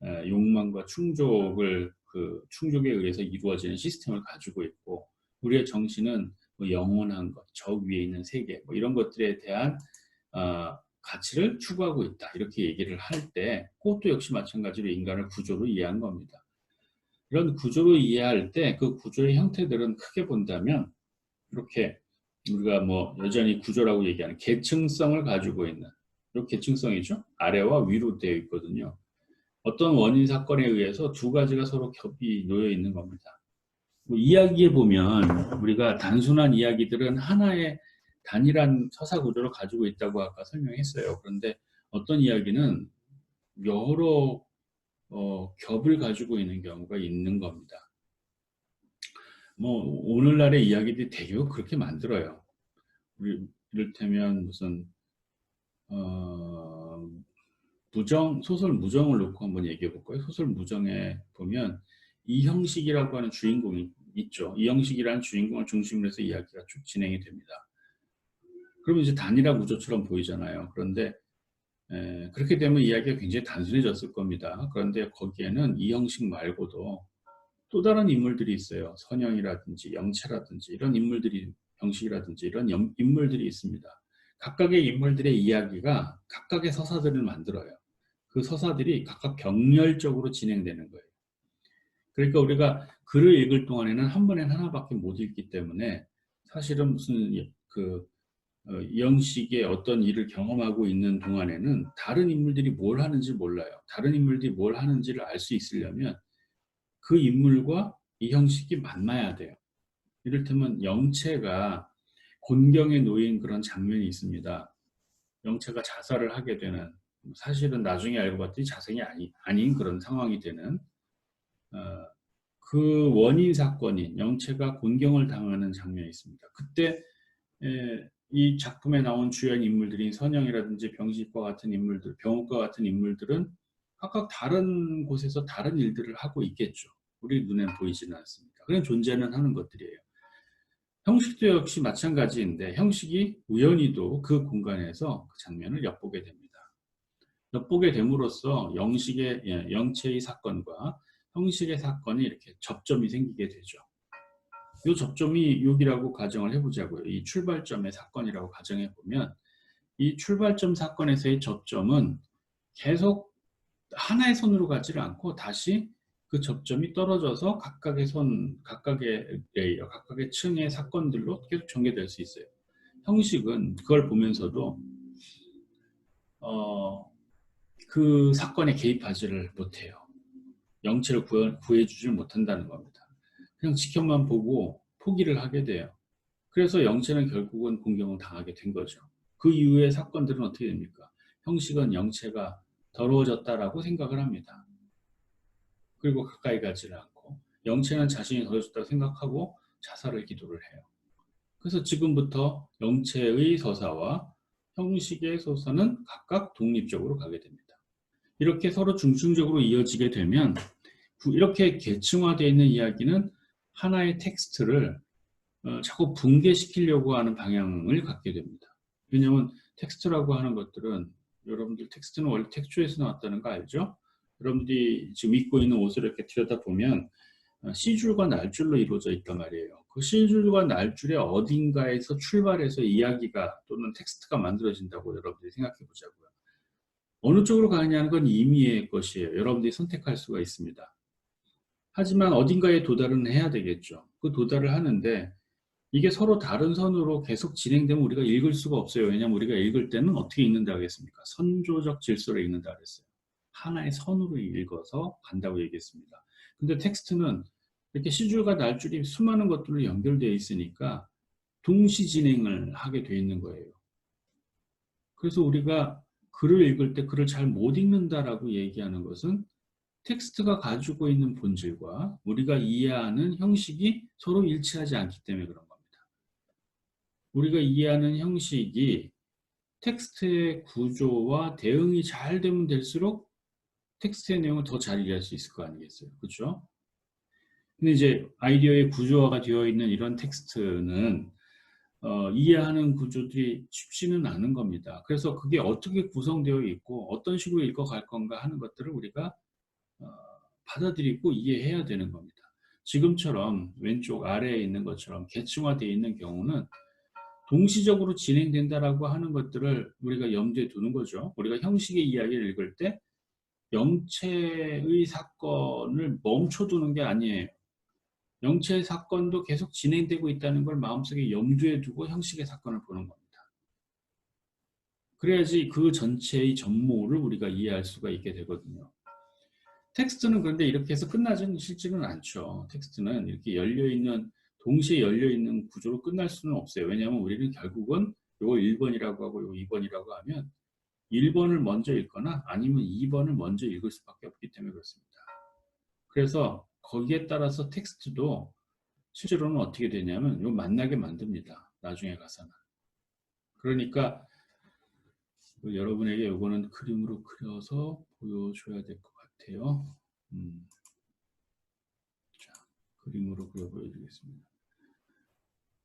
욕망과 충족을 그 충족에 의해서 이루어지는 시스템을 가지고 있고 우리의 정신은 뭐 영원한 것, 저 위에 있는 세계 뭐 이런 것들에 대한 가치를 추구하고 있다. 이렇게 얘기를 할 때 그것도 역시 마찬가지로 인간을 구조로 이해한 겁니다. 이런 구조로 이해할 때 그 구조의 형태들은 크게 본다면 이렇게 우리가 뭐 여전히 구조라고 얘기하는 계층성을 가지고 있는 이런 계층성이죠. 아래와 위로 되어 있거든요. 어떤 원인 사건에 의해서 두 가지가 서로 겹이 놓여 있는 겁니다. 뭐 이야기에 보면 우리가 단순한 이야기들은 하나의 단일한 서사 구조를 가지고 있다고 아까 설명했어요. 그런데 어떤 이야기는 여러 겹을 가지고 있는 경우가 있는 겁니다. 뭐 오늘날의 이야기들이 대개로 그렇게 만들어요. 우리 이를테면 무슨 어, 소설 무정을 놓고 한번 얘기해 볼까요? 소설 무정에 보면 이형식이라고 하는 주인공이 있죠. 이형식이라는 주인공을 중심으로 해서 이야기가 쭉 진행이 됩니다. 그러면 이제 단일화 구조처럼 보이잖아요. 그런데 그렇게 되면 이야기가 굉장히 단순해졌을 겁니다. 그런데 거기에는 이형식 말고도 또 다른 인물들이 있어요. 선영이라든지 영채라든지 이런 인물들이 형식이라든지 이런 인물들이 있습니다. 각각의 인물들의 이야기가 각각의 서사들을 만들어요. 그 서사들이 각각 병렬적으로 진행되는 거예요. 그러니까 우리가 글을 읽을 동안에는 한 번에 하나밖에 못 읽기 때문에 사실은 무슨 이형식의 어떤 일을 경험하고 있는 동안에는 다른 인물들이 뭘 하는지 몰라요. 다른 인물들이 뭘 하는지를 알 수 있으려면 그 인물과 이 형식이 만나야 돼요. 이를테면 영채가 곤경에 놓인 그런 장면이 있습니다. 영채가 자살을 하게 되는 사실은 나중에 알고 봤더니 자살이 아닌 그런 상황이 되는 어, 그 원인 사건인 영채가 곤경을 당하는 장면이 있습니다. 그때 이 작품에 나온 주연 인물들인 선영이라든지 병식과 같은 인물들, 병욱과 같은 인물들은 각각 다른 곳에서 다른 일들을 하고 있겠죠. 우리 눈엔 보이지는 않습니다. 그런 존재는 하는 것들이에요. 형식도 역시 마찬가지인데 형식이 우연히도 그 공간에서 그 장면을 엿보게 됩니다. 엿보게 됨으로써 영체의 사건과 형식의 사건이 이렇게 접점이 생기게 되죠. 이 접점이 여기라고 가정을 해보자고요. 이 출발점의 사건이라고 가정해 보면 이 출발점 사건에서의 접점은 계속 하나의 선으로 가지를 않고 다시 그 접점이 떨어져서 각각의 레이어, 각각의 층의 사건들로 계속 전개될 수 있어요. 형식은 그걸 보면서도 그 사건에 개입하지를 못해요. 영체를 구해주질 못한다는 겁니다. 그냥 지켜만 보고 포기를 하게 돼요. 그래서 영체는 결국은 공경을 당하게 된 거죠. 그 이후의 사건들은 어떻게 됩니까? 형식은 영체가 더러워졌다라고 생각을 합니다. 그리고 가까이 가지를 않고 영체는 자신이 더러워졌다고 생각하고 자살을 기도를 해요. 그래서 지금부터 영체의 서사와 형식의 서사는 각각 독립적으로 가게 됩니다. 이렇게 서로 중층적으로 이어지게 되면 이렇게 계층화되어 있는 이야기는 하나의 텍스트를 자꾸 붕괴시키려고 하는 방향을 갖게 됩니다. 왜냐하면 텍스트라고 하는 것들은 여러분들 텍스트는 원래 텍스트에서 나왔다는 거 알죠? 여러분들이 지금 입고 있는 옷을 이렇게 들여다보면 C줄과 날줄로 이루어져 있단 말이에요. 그 C줄과 날줄의 어딘가에서 출발해서 이야기가 또는 텍스트가 만들어진다고 여러분들이 생각해 보자고요. 어느 쪽으로 가느냐는 건 임의의 것이에요. 여러분들이 선택할 수가 있습니다. 하지만 어딘가에 도달은 해야 되겠죠. 그 도달을 하는데 이게 서로 다른 선으로 계속 진행되면 우리가 읽을 수가 없어요. 왜냐하면 우리가 읽을 때는 어떻게 읽는다 하겠습니까? 선조적 질서로 읽는다 그랬어요. 하나의 선으로 읽어서 간다고 얘기했습니다. 근데 텍스트는 이렇게 시줄과 날줄이 수많은 것들로 연결되어 있으니까 동시 진행을 하게 되어 있는 거예요. 그래서 우리가 글을 읽을 때 글을 잘 못 읽는다라고 얘기하는 것은 텍스트가 가지고 있는 본질과 우리가 이해하는 형식이 서로 일치하지 않기 때문에 그런 겁니다. 우리가 이해하는 형식이 텍스트의 구조와 대응이 잘 되면 될수록 텍스트의 내용을 더 잘 이해할 수 있을 거 아니겠어요? 그렇죠? 근데 이제 아이디어의 구조화가 되어 있는 이런 텍스트는 이해하는 구조들이 쉽지는 않은 겁니다. 그래서 그게 어떻게 구성되어 있고 어떤 식으로 읽어갈 건가 하는 것들을 우리가 받아들이고 이해해야 되는 겁니다. 지금처럼 왼쪽 아래에 있는 것처럼 계층화되어 있는 경우는 동시적으로 진행된다라고 하는 것들을 우리가 염두에 두는 거죠. 우리가 형식의 이야기를 읽을 때 영체의 사건을 멈춰두는 게 아니에요. 영체의 사건도 계속 진행되고 있다는 걸 마음속에 염두에 두고 형식의 사건을 보는 겁니다. 그래야지 그 전체의 전모를 우리가 이해할 수가 있게 되거든요. 텍스트는 그런데 이렇게 해서 끝나지는 실제는 않죠. 텍스트는 이렇게 열려있는, 동시에 열려있는 구조로 끝날 수는 없어요. 왜냐하면 우리는 결국은 이거 1번이라고 하고 이거 2번이라고 하면 1번을 먼저 읽거나 아니면 2번을 먼저 읽을 수밖에 없기 때문에 그렇습니다. 그래서 거기에 따라서 텍스트도 실제로는 어떻게 되냐면 이거 만나게 만듭니다. 나중에 가서는. 그러니까 여러분에게 이거는 그림으로 그려서 보여줘야 될 것 같아요. 자, 그림으로 그려 보여드리겠습니다.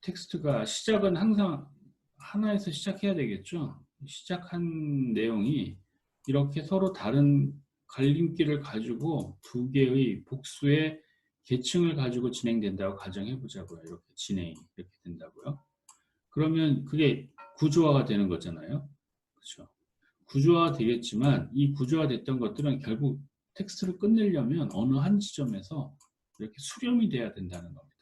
텍스트가 시작은 항상 하나에서 시작해야 되겠죠. 시작한 내용이 이렇게 서로 다른 갈림길을 가지고 두 개의 복수의 계층을 가지고 진행된다고 가정해 보자고요. 이렇게 진행이 이렇게 된다고요. 그러면 그게 구조화가 되는 거잖아요. 그렇죠. 구조화가 되겠지만 이 구조화 됐던 것들은 결국 텍스트를 끝내려면 어느 한 지점에서 이렇게 수렴이 돼야 된다는 겁니다.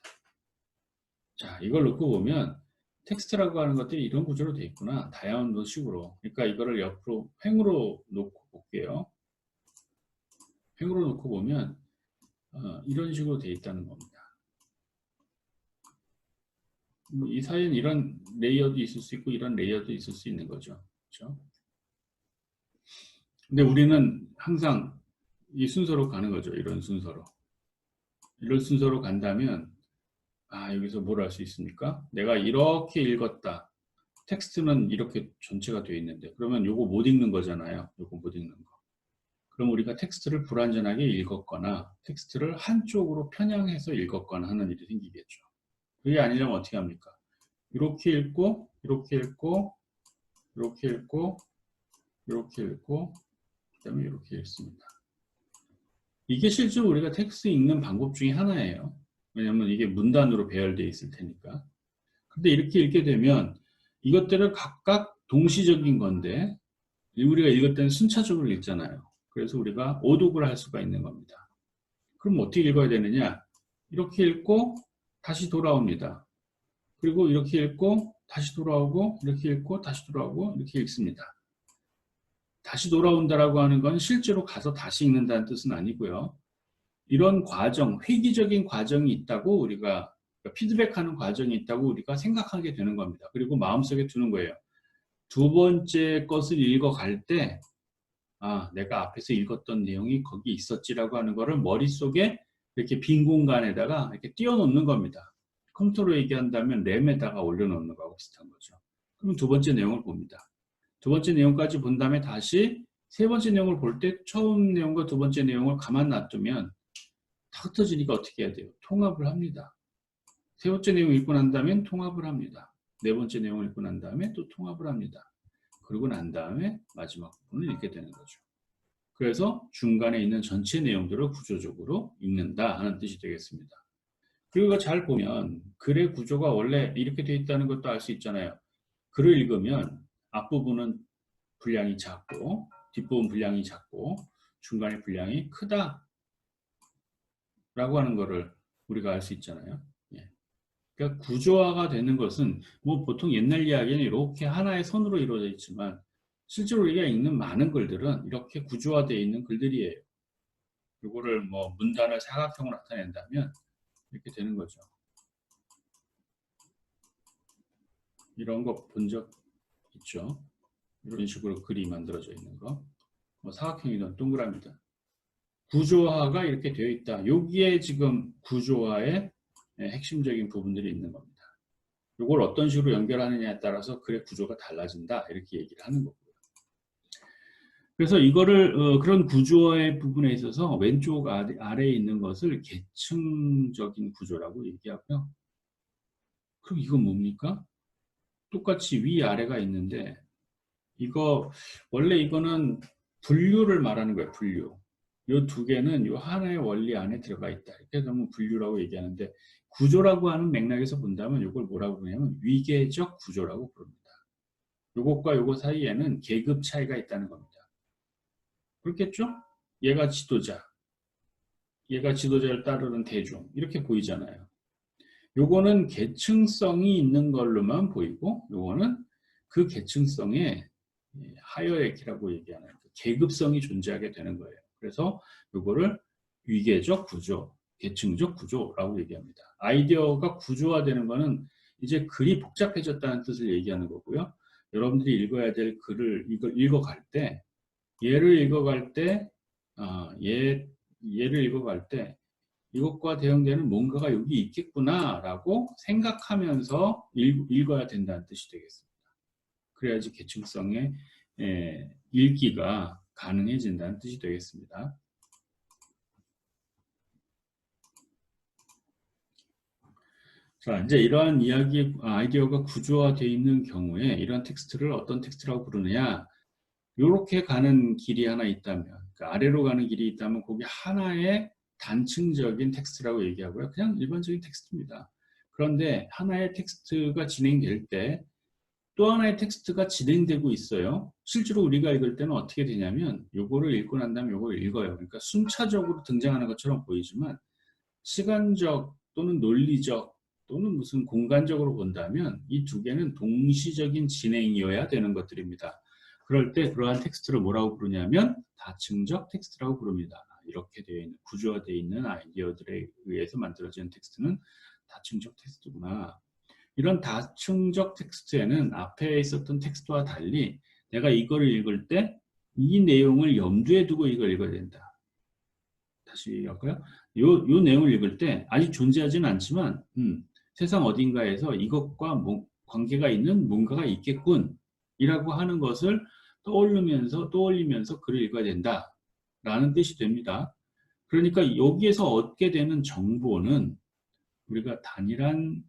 자, 이걸 놓고 보면 텍스트라고 하는 것들이 이런 구조로 되어 있구나. 다이아몬드 식으로. 그러니까 이거를 옆으로 횡으로 놓고 볼게요. 횡으로 놓고 보면 이런 식으로 되어 있다는 겁니다. 이 사이엔 이런 레이어도 있을 수 있고 이런 레이어도 있을 수 있는 거죠. 그렇죠? 근데 우리는 항상 이 순서로 가는 거죠. 이런 순서로. 이런 순서로 간다면 여기서 뭘 할 수 있습니까? 내가 이렇게 읽었다. 텍스트는 이렇게 전체가 되어 있는데 그러면 요거 못 읽는 거잖아요. 요거 못 읽는 거. 그럼 우리가 텍스트를 불완전하게 읽었거나 텍스트를 한쪽으로 편향해서 읽었거나 하는 일이 생기겠죠. 그게 아니려면 어떻게 합니까? 이렇게 읽고 이렇게 읽고 이렇게 읽고 이렇게 읽고 그 다음에 이렇게 읽습니다. 이게 실제로 우리가 텍스트 읽는 방법 중에 하나예요. 왜냐하면 이게 문단으로 배열되어 있을 테니까. 근데 이렇게 읽게 되면 이것들을 각각 동시적인 건데 우리가 읽을 때는 순차적으로 읽잖아요. 그래서 우리가 오독을 할 수가 있는 겁니다. 그럼 어떻게 읽어야 되느냐? 이렇게 읽고 다시 돌아옵니다. 그리고 이렇게 읽고 다시 돌아오고 이렇게 읽고 다시 돌아오고 이렇게 읽습니다. 다시 돌아온다라고 하는 건 실제로 가서 다시 읽는다는 뜻은 아니고요. 이런 과정, 회귀적인 과정이 있다고 우리가 피드백하는 과정이 있다고 우리가 생각하게 되는 겁니다. 그리고 마음속에 두는 거예요. 두 번째 것을 읽어갈 때 아, 내가 앞에서 읽었던 내용이 거기 있었지라고 하는 거를 머릿속에 이렇게 빈 공간에다가 이렇게 띄워놓는 겁니다. 컴퓨터로 얘기한다면 램에다가 올려놓는 거하고 비슷한 거죠. 그럼 두 번째 내용을 봅니다. 두 번째 내용까지 본 다음에 다시 세 번째 내용을 볼 때 처음 내용과 두 번째 내용을 가만 놔두면 다 흩어지니까 어떻게 해야 돼요? 통합을 합니다. 세 번째 내용 읽고 난 다음에 통합을 합니다. 네 번째 내용을 읽고 난 다음에 또 통합을 합니다. 그러고 난 다음에 마지막 부분을 읽게 되는 거죠. 그래서 중간에 있는 전체 내용들을 구조적으로 읽는다 하는 뜻이 되겠습니다. 그리고 잘 보면 글의 구조가 원래 이렇게 되어 있다는 것도 알 수 있잖아요. 글을 읽으면 앞부분은 분량이 작고 뒷부분 분량이 작고 중간에 분량이 크다 라고 하는 거를 우리가 알 수 있잖아요. 예. 그러니까 구조화가 되는 것은 뭐 보통 옛날 이야기는 이렇게 하나의 선으로 이루어져 있지만 실제로 우리가 읽는 많은 글들은 이렇게 구조화되어 있는 글들이에요. 이거를 뭐 문단을 사각형으로 나타낸다면 이렇게 되는 거죠. 이런 거 본 적 있죠? 이런 식으로 글이 만들어져 있는 거. 뭐 사각형이든 동그라미든. 구조화가 이렇게 되어 있다. 여기에 지금 구조화의 핵심적인 부분들이 있는 겁니다. 이걸 어떤 식으로 연결하느냐에 따라서 글의 구조가 달라진다. 이렇게 얘기를 하는 거고요. 그래서 이거를 그런 구조의 부분에 있어서 왼쪽 아래에 있는 것을 계층적인 구조라고 얘기하고요. 그럼 이건 뭡니까? 똑같이 위아래가 있는데 이거 원래 이거는 분류를 말하는 거예요. 분류. 이 두 개는 이 하나의 원리 안에 들어가 있다. 이렇게 되면 분류라고 얘기하는데 구조라고 하는 맥락에서 본다면 이걸 뭐라고 부르냐면 위계적 구조라고 부릅니다. 요것과 요거 사이에는 계급 차이가 있다는 겁니다. 그렇겠죠? 얘가 지도자, 얘가 지도자를 따르는 대중 이렇게 보이잖아요. 요거는 계층성이 있는 걸로만 보이고 요거는 그 계층성에 하이어라키라고 얘기하는 계급성이 존재하게 되는 거예요. 그래서 요거를 위계적 구조, 계층적 구조라고 얘기합니다. 아이디어가 구조화되는 거는 이제 글이 복잡해졌다는 뜻을 얘기하는 거고요. 여러분들이 읽어야 될 글을 이걸 읽어갈 때 얘를 읽어갈 때 얘를 읽어갈 때 이것과 대응되는 뭔가가 여기 있겠구나라고 생각하면서 읽어야 된다는 뜻이 되겠습니다. 그래야지 계층성의 읽기가 가능해진다는 뜻이 되겠습니다. 자, 이제 이러한 아이디어가 구조화되어 있는 경우에 이러한 텍스트를 어떤 텍스트라고 부르느냐? 이렇게 가는 길이 하나 있다면, 그러니까 아래로 가는 길이 있다면 거기 하나의 단층적인 텍스트라고 얘기하고요. 그냥 일반적인 텍스트입니다. 그런데 하나의 텍스트가 진행될 때 또 하나의 텍스트가 진행되고 있어요. 실제로 우리가 읽을 때는 어떻게 되냐면 요거를 읽고 난 다음에 요걸 읽어요. 그러니까 순차적으로 등장하는 것처럼 보이지만 시간적 또는 논리적 또는 무슨 공간적으로 본다면 이 두 개는 동시적인 진행이어야 되는 것들입니다. 그럴 때 그러한 텍스트를 뭐라고 부르냐면 다층적 텍스트라고 부릅니다. 이렇게 되어 있는 구조화되어 있는 아이디어들에 의해서 만들어진 텍스트는 다층적 텍스트구나. 이런 다층적 텍스트에는 앞에 있었던 텍스트와 달리 내가 이거를 읽을 때 이 내용을 염두에 두고 이걸 읽어야 된다. 다시 얘기할까요? 요 내용을 읽을 때 아직 존재하지는 않지만 세상 어딘가에서 이것과 관계가 있는 뭔가가 있겠군 이라고 하는 것을 떠올리면서 글을 읽어야 된다 라는 뜻이 됩니다. 그러니까 여기에서 얻게 되는 정보는 우리가 단일한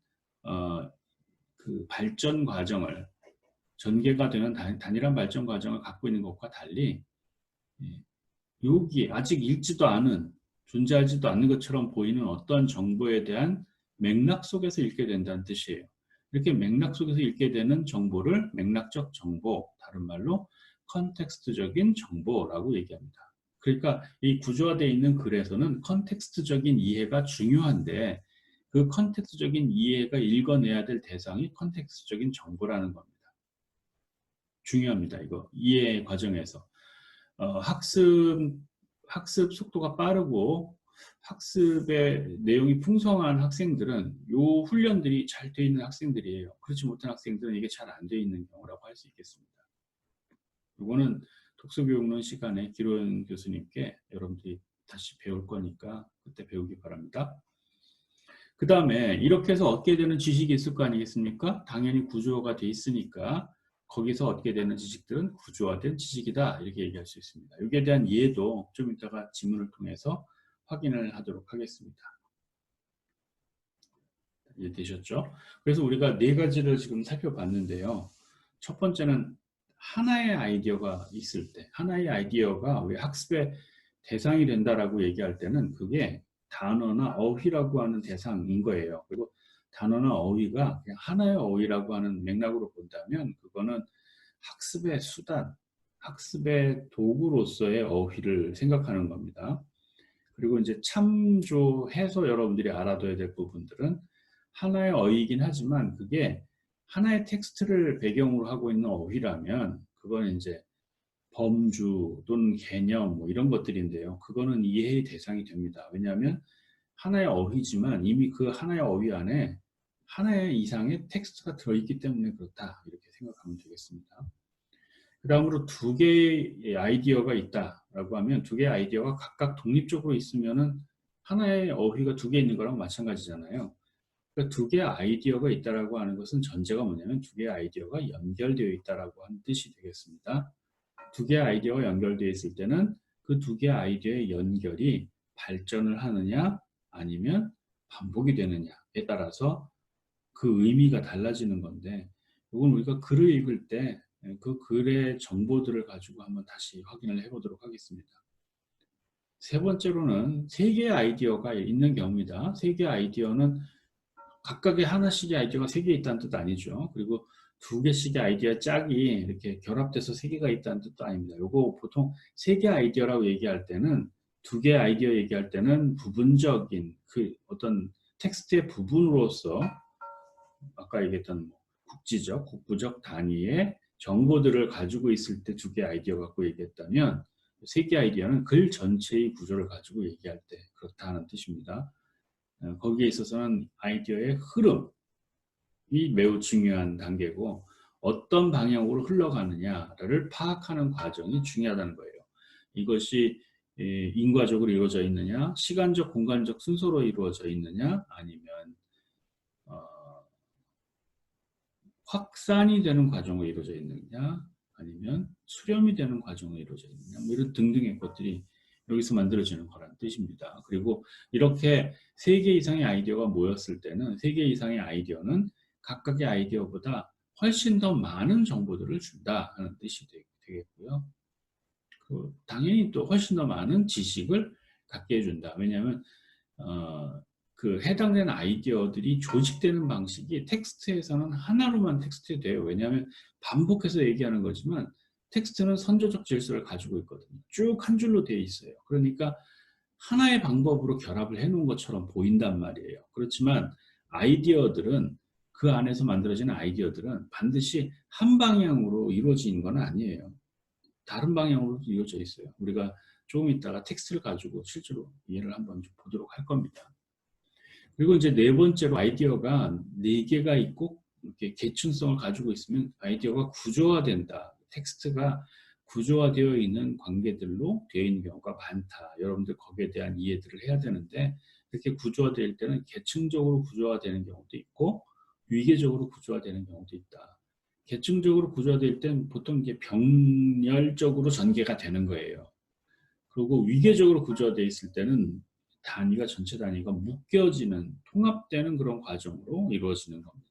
그 발전 과정을 전개가 되는 단일한 발전 과정을 갖고 있는 것과 달리 여기 아직 읽지도 않은 존재하지도 않는 것처럼 보이는 어떤 정보에 대한 맥락 속에서 읽게 된다는 뜻이에요. 이렇게 맥락 속에서 읽게 되는 정보를 맥락적 정보, 다른 말로 컨텍스트적인 정보라고 얘기합니다. 그러니까 이 구조화되어 있는 글에서는 컨텍스트적인 이해가 중요한데 그 컨텍스트적인 이해가 읽어내야 될 대상이 컨텍스트적인 정보라는 겁니다. 중요합니다. 이거 이해 과정에서. 학습 속도가 빠르고 학습의 내용이 풍성한 학생들은 요 훈련들이 잘 돼 있는 학생들이에요. 그렇지 못한 학생들은 이게 잘 안 돼 있는 경우라고 할 수 있겠습니다. 이거는 독서교육론 시간에 기로연 교수님께 여러분들이 다시 배울 거니까 그때 배우기 바랍니다. 그 다음에 이렇게 해서 얻게 되는 지식이 있을 거 아니겠습니까? 당연히 구조화가 돼 있으니까 거기서 얻게 되는 지식들은 구조화된 지식이다, 이렇게 얘기할 수 있습니다. 여기에 대한 이해도 좀 이따가 지문을 통해서 확인을 하도록 하겠습니다. 이해되셨죠? 그래서 우리가 네 가지를 지금 살펴봤는데요. 첫 번째는 하나의 아이디어가 있을 때, 하나의 아이디어가 우리 학습의 대상이 된다라고 얘기할 때는 그게 단어나 어휘라고 하는 대상인 거예요. 그리고 단어나 어휘가 그냥 하나의 어휘라고 하는 맥락으로 본다면 그거는 학습의 수단, 학습의 도구로서의 어휘를 생각하는 겁니다. 그리고 이제 참조해서 여러분들이 알아둬야 될 부분들은 하나의 어휘이긴 하지만 그게 하나의 텍스트를 배경으로 하고 있는 어휘라면 그거는 이제 범주 또는 개념 뭐 이런 것들인데요. 그거는 이해의 대상이 됩니다. 왜냐하면 하나의 어휘지만 이미 그 하나의 어휘 안에 하나의 이상의 텍스트가 들어있기 때문에 그렇다, 이렇게 생각하면 되겠습니다. 그 다음으로 두 개의 아이디어가 있다라고 하면 두 개의 아이디어가 각각 독립적으로 있으면은 하나의 어휘가 두 개 있는 거랑 마찬가지잖아요. 그러니까 두 개의 아이디어가 있다라고 하는 것은 전제가 뭐냐면 두 개의 아이디어가 연결되어 있다라고 하는 뜻이 되겠습니다. 두 개의 아이디어가 연결되어 있을 때는 그 두 개의 아이디어의 연결이 발전을 하느냐 아니면 반복이 되느냐에 따라서 그 의미가 달라지는 건데, 이건 우리가 글을 읽을 때 그 글의 정보들을 가지고 한번 다시 확인을 해보도록 하겠습니다. 세 번째로는 세 개의 아이디어가 있는 경우입니다. 세 개의 아이디어는 각각의 하나씩의 아이디어가 세 개 있다는 뜻 아니죠. 그리고 두 개씩의 아이디어 짝이 이렇게 결합돼서 세 개가 있다는 뜻도 아닙니다. 요거 보통 세 개 아이디어라고 얘기할 때는, 두 개의 아이디어 얘기할 때는 부분적인 그 어떤 텍스트의 부분으로서 아까 얘기했던 국지적, 국부적 단위의 정보들을 가지고 있을 때 두 개의 아이디어 갖고 얘기했다면, 세 개의 아이디어는 글 전체의 구조를 가지고 얘기할 때 그렇다는 뜻입니다. 거기에 있어서는 아이디어의 흐름이 매우 중요한 단계고 어떤 방향으로 흘러가느냐를 파악하는 과정이 중요하다는 거예요. 이것이 인과적으로 이루어져 있느냐, 시간적, 공간적 순서로 이루어져 있느냐, 아니면 확산이 되는 과정으로 이루어져 있느냐, 아니면 수렴이 되는 과정으로 이루어져 있느냐, 뭐 이런 등등의 것들이 여기서 만들어지는 거란 뜻입니다. 그리고 이렇게 3개 이상의 아이디어가 모였을 때는 3개 이상의 아이디어는 각각의 아이디어보다 훨씬 더 많은 정보들을 준다 하는 뜻이 되겠고요. 당연히 또 훨씬 더 많은 지식을 갖게 해준다. 왜냐하면 그 해당되는 아이디어들이 조직되는 방식이 텍스트에서는 하나로만 텍스트돼요. 왜냐하면 반복해서 얘기하는 거지만 텍스트는 선조적 질서를 가지고 있거든요. 쭉 한 줄로 되어 있어요. 그러니까 하나의 방법으로 결합을 해놓은 것처럼 보인단 말이에요. 그렇지만 아이디어들은, 그 안에서 만들어지는 아이디어들은 반드시 한 방향으로 이루어지는 건 아니에요. 다른 방향으로도 이루어져 있어요. 우리가 조금 있다가 텍스트를 가지고 실제로 이해를 한번 좀 보도록 할 겁니다. 그리고 이제 네 번째로 아이디어가 네 개가 있고 이렇게 계층성을 가지고 있으면 아이디어가 구조화된다. 텍스트가 구조화되어 있는 관계들로 되어 있는 경우가 많다. 여러분들 거기에 대한 이해들을 해야 되는데, 이렇게 구조화될 때는 계층적으로 구조화되는 경우도 있고 위계적으로 구조화되는 경우도 있다. 계층적으로 구조화될 때는 보통 이제 병렬적으로 전개가 되는 거예요. 그리고 위계적으로 구조화되어 있을 때는 단위가, 전체 단위가 묶여지는, 통합되는 그런 과정으로 이루어지는 겁니다.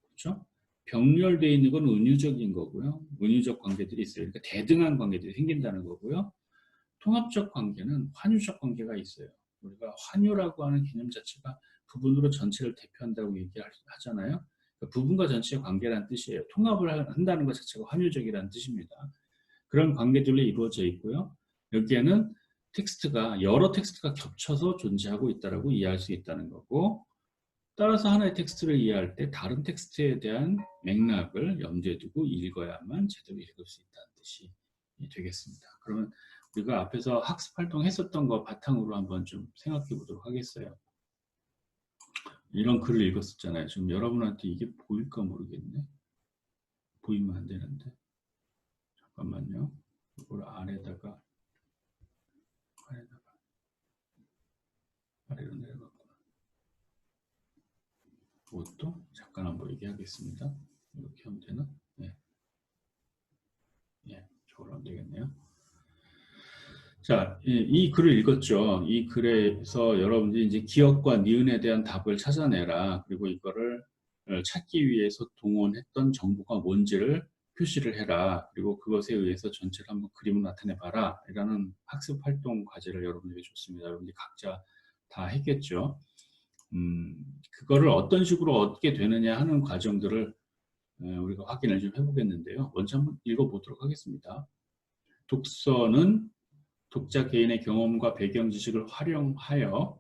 그렇죠? 병렬되어 있는 건 은유적인 거고요. 은유적 관계들이 있어요. 그러니까 대등한 관계들이 생긴다는 거고요. 통합적 관계는 환유적 관계가 있어요. 우리가 환유라고 하는 개념 자체가 부분으로 전체를 대표한다고 얘기하잖아요. 그러니까 부분과 전체의 관계라는 뜻이에요. 통합을 한다는 것 자체가 환유적이라는 뜻입니다. 그런 관계들로 이루어져 있고요. 여기에는 텍스트가, 여러 텍스트가 겹쳐서 존재하고 있다고 이해할 수 있다는 거고, 따라서 하나의 텍스트를 이해할 때 다른 텍스트에 대한 맥락을 염두에 두고 읽어야만 제대로 읽을 수 있다는 뜻이 되겠습니다. 그러면 우리가 앞에서 학습 활동 했었던 거 바탕으로 한번 좀 생각해 보도록 하겠어요. 이런 글을 읽었었잖아요. 지금 여러분한테 이게 보일까 모르겠네. 보이면 안 되는데. 잠깐만요. 이걸 아래로 내려갔구나. 이것도 잠깐 한번 얘기하겠습니다. 이렇게 하면 되나? 네. 예, 저걸 안 되겠네요. 자, 이 글을 읽었죠. 이 글에서 여러분들이 이제 기억과 니은에 대한 답을 찾아내라. 그리고 이거를 찾기 위해서 동원했던 정보가 뭔지를 표시를 해라. 그리고 그것에 의해서 전체를 한번 그림을 나타내 봐라. 이라는 학습 활동 과제를 여러분들에게 줬습니다. 여러분들이 각자 다 했겠죠. 그거를 어떤 식으로 얻게 되느냐 하는 과정들을 우리가 확인을 좀 해보겠는데요. 먼저 한번 읽어보도록 하겠습니다. 독서는 독자 개인의 경험과 배경 지식을 활용하여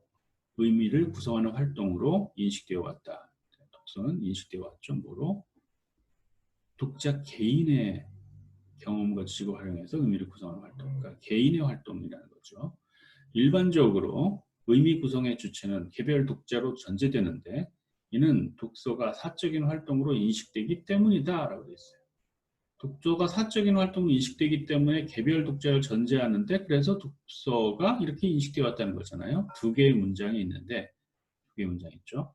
의미를 구성하는 활동으로 인식되어 왔다. 독서는 인식되어 왔죠. 뭐로? 독자 개인의 경험과 지식을 활용해서 의미를 구성하는 활동. 그러니까 개인의 활동이라는 거죠. 일반적으로 의미 구성의 주체는 개별 독자로 전제되는데 이는 독서가 사적인 활동으로 인식되기 때문이다 라고 되어 있어요. 독서가 사적인 활동으로 인식되기 때문에 개별 독자를 전제하는데 그래서 독서가 이렇게 인식되어 왔다는 거잖아요. 두 개의 문장이 있는데 두 개의 문장이 있죠.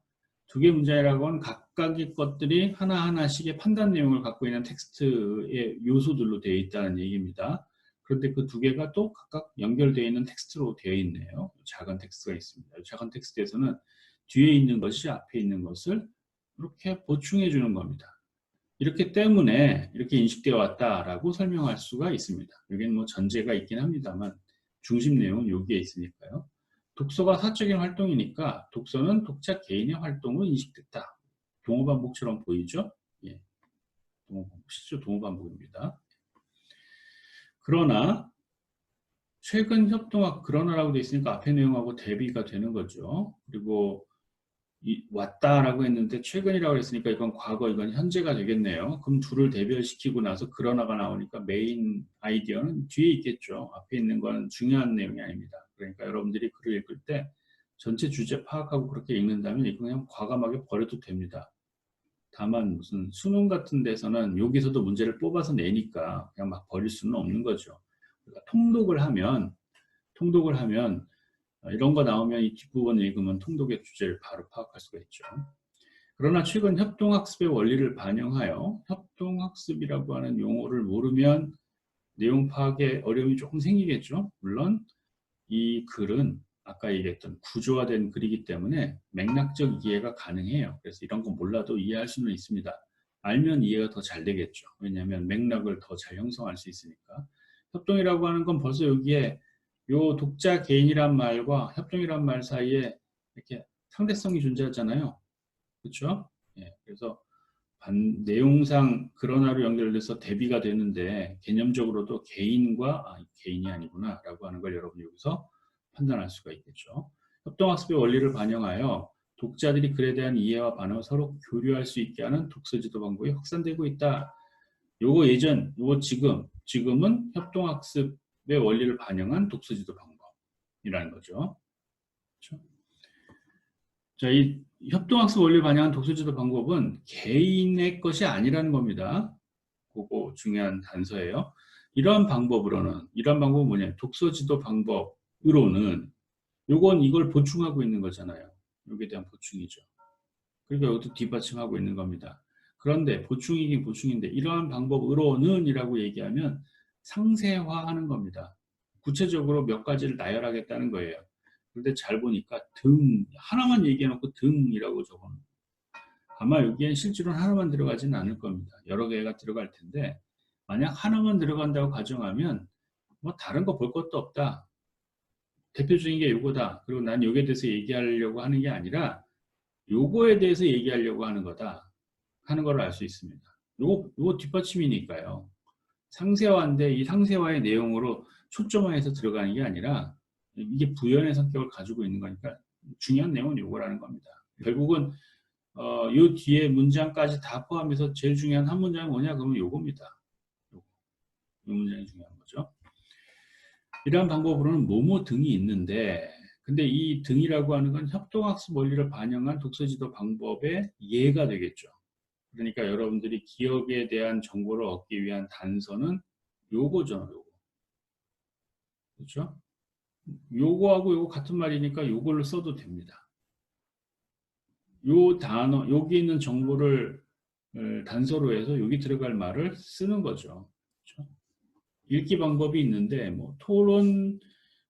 두 개의 문장이라고 하는 각각의 것들이 하나하나씩의 판단 내용을 갖고 있는 텍스트의 요소들로 되어 있다는 얘기입니다. 그런데 그 두 개가 또 각각 연결되어 있는 텍스트로 되어 있네요. 작은 텍스트가 있습니다. 작은 텍스트에서는 뒤에 있는 것이 앞에 있는 것을 이렇게 보충해 주는 겁니다. 이렇기 때문에 이렇게 인식되어 왔다라고 설명할 수가 있습니다. 여기는 뭐 전제가 있긴 합니다만 중심 내용은 여기에 있으니까요. 독서가 사적인 활동이니까 독서는 독자 개인의 활동으로 인식됐다. 동어반복처럼 보이죠? 예. 실제 동어반복입니다. 그러나 최근 협동학 그러나라고 되어 있으니까 앞에 내용하고 대비가 되는 거죠. 그리고 왔다라고 했는데 최근이라고 했으니까 이건 과거, 이건 현재가 되겠네요. 그럼 둘을 대별시키고 나서 그러나가 나오니까 메인 아이디어는 뒤에 있겠죠. 앞에 있는 건 중요한 내용이 아닙니다. 그러니까 여러분들이 글을 읽을 때 전체 주제 파악하고 그렇게 읽는다면 이거 그냥 과감하게 버려도 됩니다. 다만 무슨 수능 같은 데서는 여기서도 문제를 뽑아서 내니까 그냥 막 버릴 수는 없는 거죠. 그러니까 통독을 하면 이런 거 나오면 이 뒷부분 읽으면 통독의 주제를 바로 파악할 수가 있죠. 그러나 최근 협동학습의 원리를 반영하여 협동학습이라고 하는 용어를 모르면 내용 파악에 어려움이 조금 생기겠죠. 물론 이 글은 아까 얘기했던 구조화된 글이기 때문에 맥락적 이해가 가능해요. 그래서 이런 거 몰라도 이해할 수는 있습니다. 알면 이해가 더 잘 되겠죠. 왜냐하면 맥락을 더 잘 형성할 수 있으니까. 협동이라고 하는 건 벌써 여기에 요 독자 개인이란 말과 협동이란 말 사이에 이렇게 상대성이 존재하잖아요. 그렇죠? 예, 그래서 내용상 그러나로 연결돼서 대비가 되는데 개념적으로도 개인과 개인이 아니구나 라고 하는 걸 여러분이 여기서 판단할 수가 있겠죠. 협동학습의 원리를 반영하여 독자들이 글에 대한 이해와 반응을 서로 교류할 수 있게 하는 독서지도 방법이 확산되고 있다. 요거 요거 지금은 협동학습의 원리를 반영한 독서지도 방법이라는 거죠. 그렇죠? 자, 이 협동학습 원리를 반영한 독서지도 방법은 개인의 것이 아니라는 겁니다. 그거 중요한 단서예요. 이러한 방법은 뭐냐? 독서지도 방법으로는 요건 이걸 보충하고 있는 거잖아요. 여기에 대한 보충이죠. 그러니까 이것도 뒷받침하고 있는 겁니다. 그런데 보충이긴 보충인데 이러한 방법으로는 이라고 얘기하면 상세화하는 겁니다. 구체적으로 몇 가지를 나열하겠다는 거예요. 그런데 잘 보니까 하나만 얘기해놓고 등이라고 적어놓은 아마 여기엔 실제로는 하나만 들어가지는 않을 겁니다. 여러 개가 들어갈 텐데 만약 하나만 들어간다고 가정하면 뭐 다른 거 볼 것도 없다. 대표적인 게 요거다. 그리고 난 요거에 대해서 얘기하려고 하는 게 아니라 요거에 대해서 얘기하려고 하는 거다 하는 걸 알 수 있습니다. 요거 뒷받침이니까요. 상세화인데 이 상세화의 내용으로 초점화해서 들어가는 게 아니라 이게 부연의 성격을 가지고 있는 거니까 중요한 내용은 요거라는 겁니다. 결국은 요 뒤에 문장까지 다 포함해서 제일 중요한 한 문장이 뭐냐 그러면 요겁니다. 요 문장이 중요한 거죠. 이러한 방법으로는 뭐뭐 등이 있는데, 근데 이 등이라고 하는 건 협동학습 원리를 반영한 독서지도 방법의 예가 되겠죠. 그러니까 여러분들이 기억에 대한 정보를 얻기 위한 단서는 요거죠, 요거. 그렇죠? 요거하고 요거 같은 말이니까 요걸로 써도 됩니다. 요 단어, 여기 있는 정보를 단서로 해서 여기 들어갈 말을 쓰는 거죠. 그렇죠? 읽기 방법이 있는데, 뭐, 토론,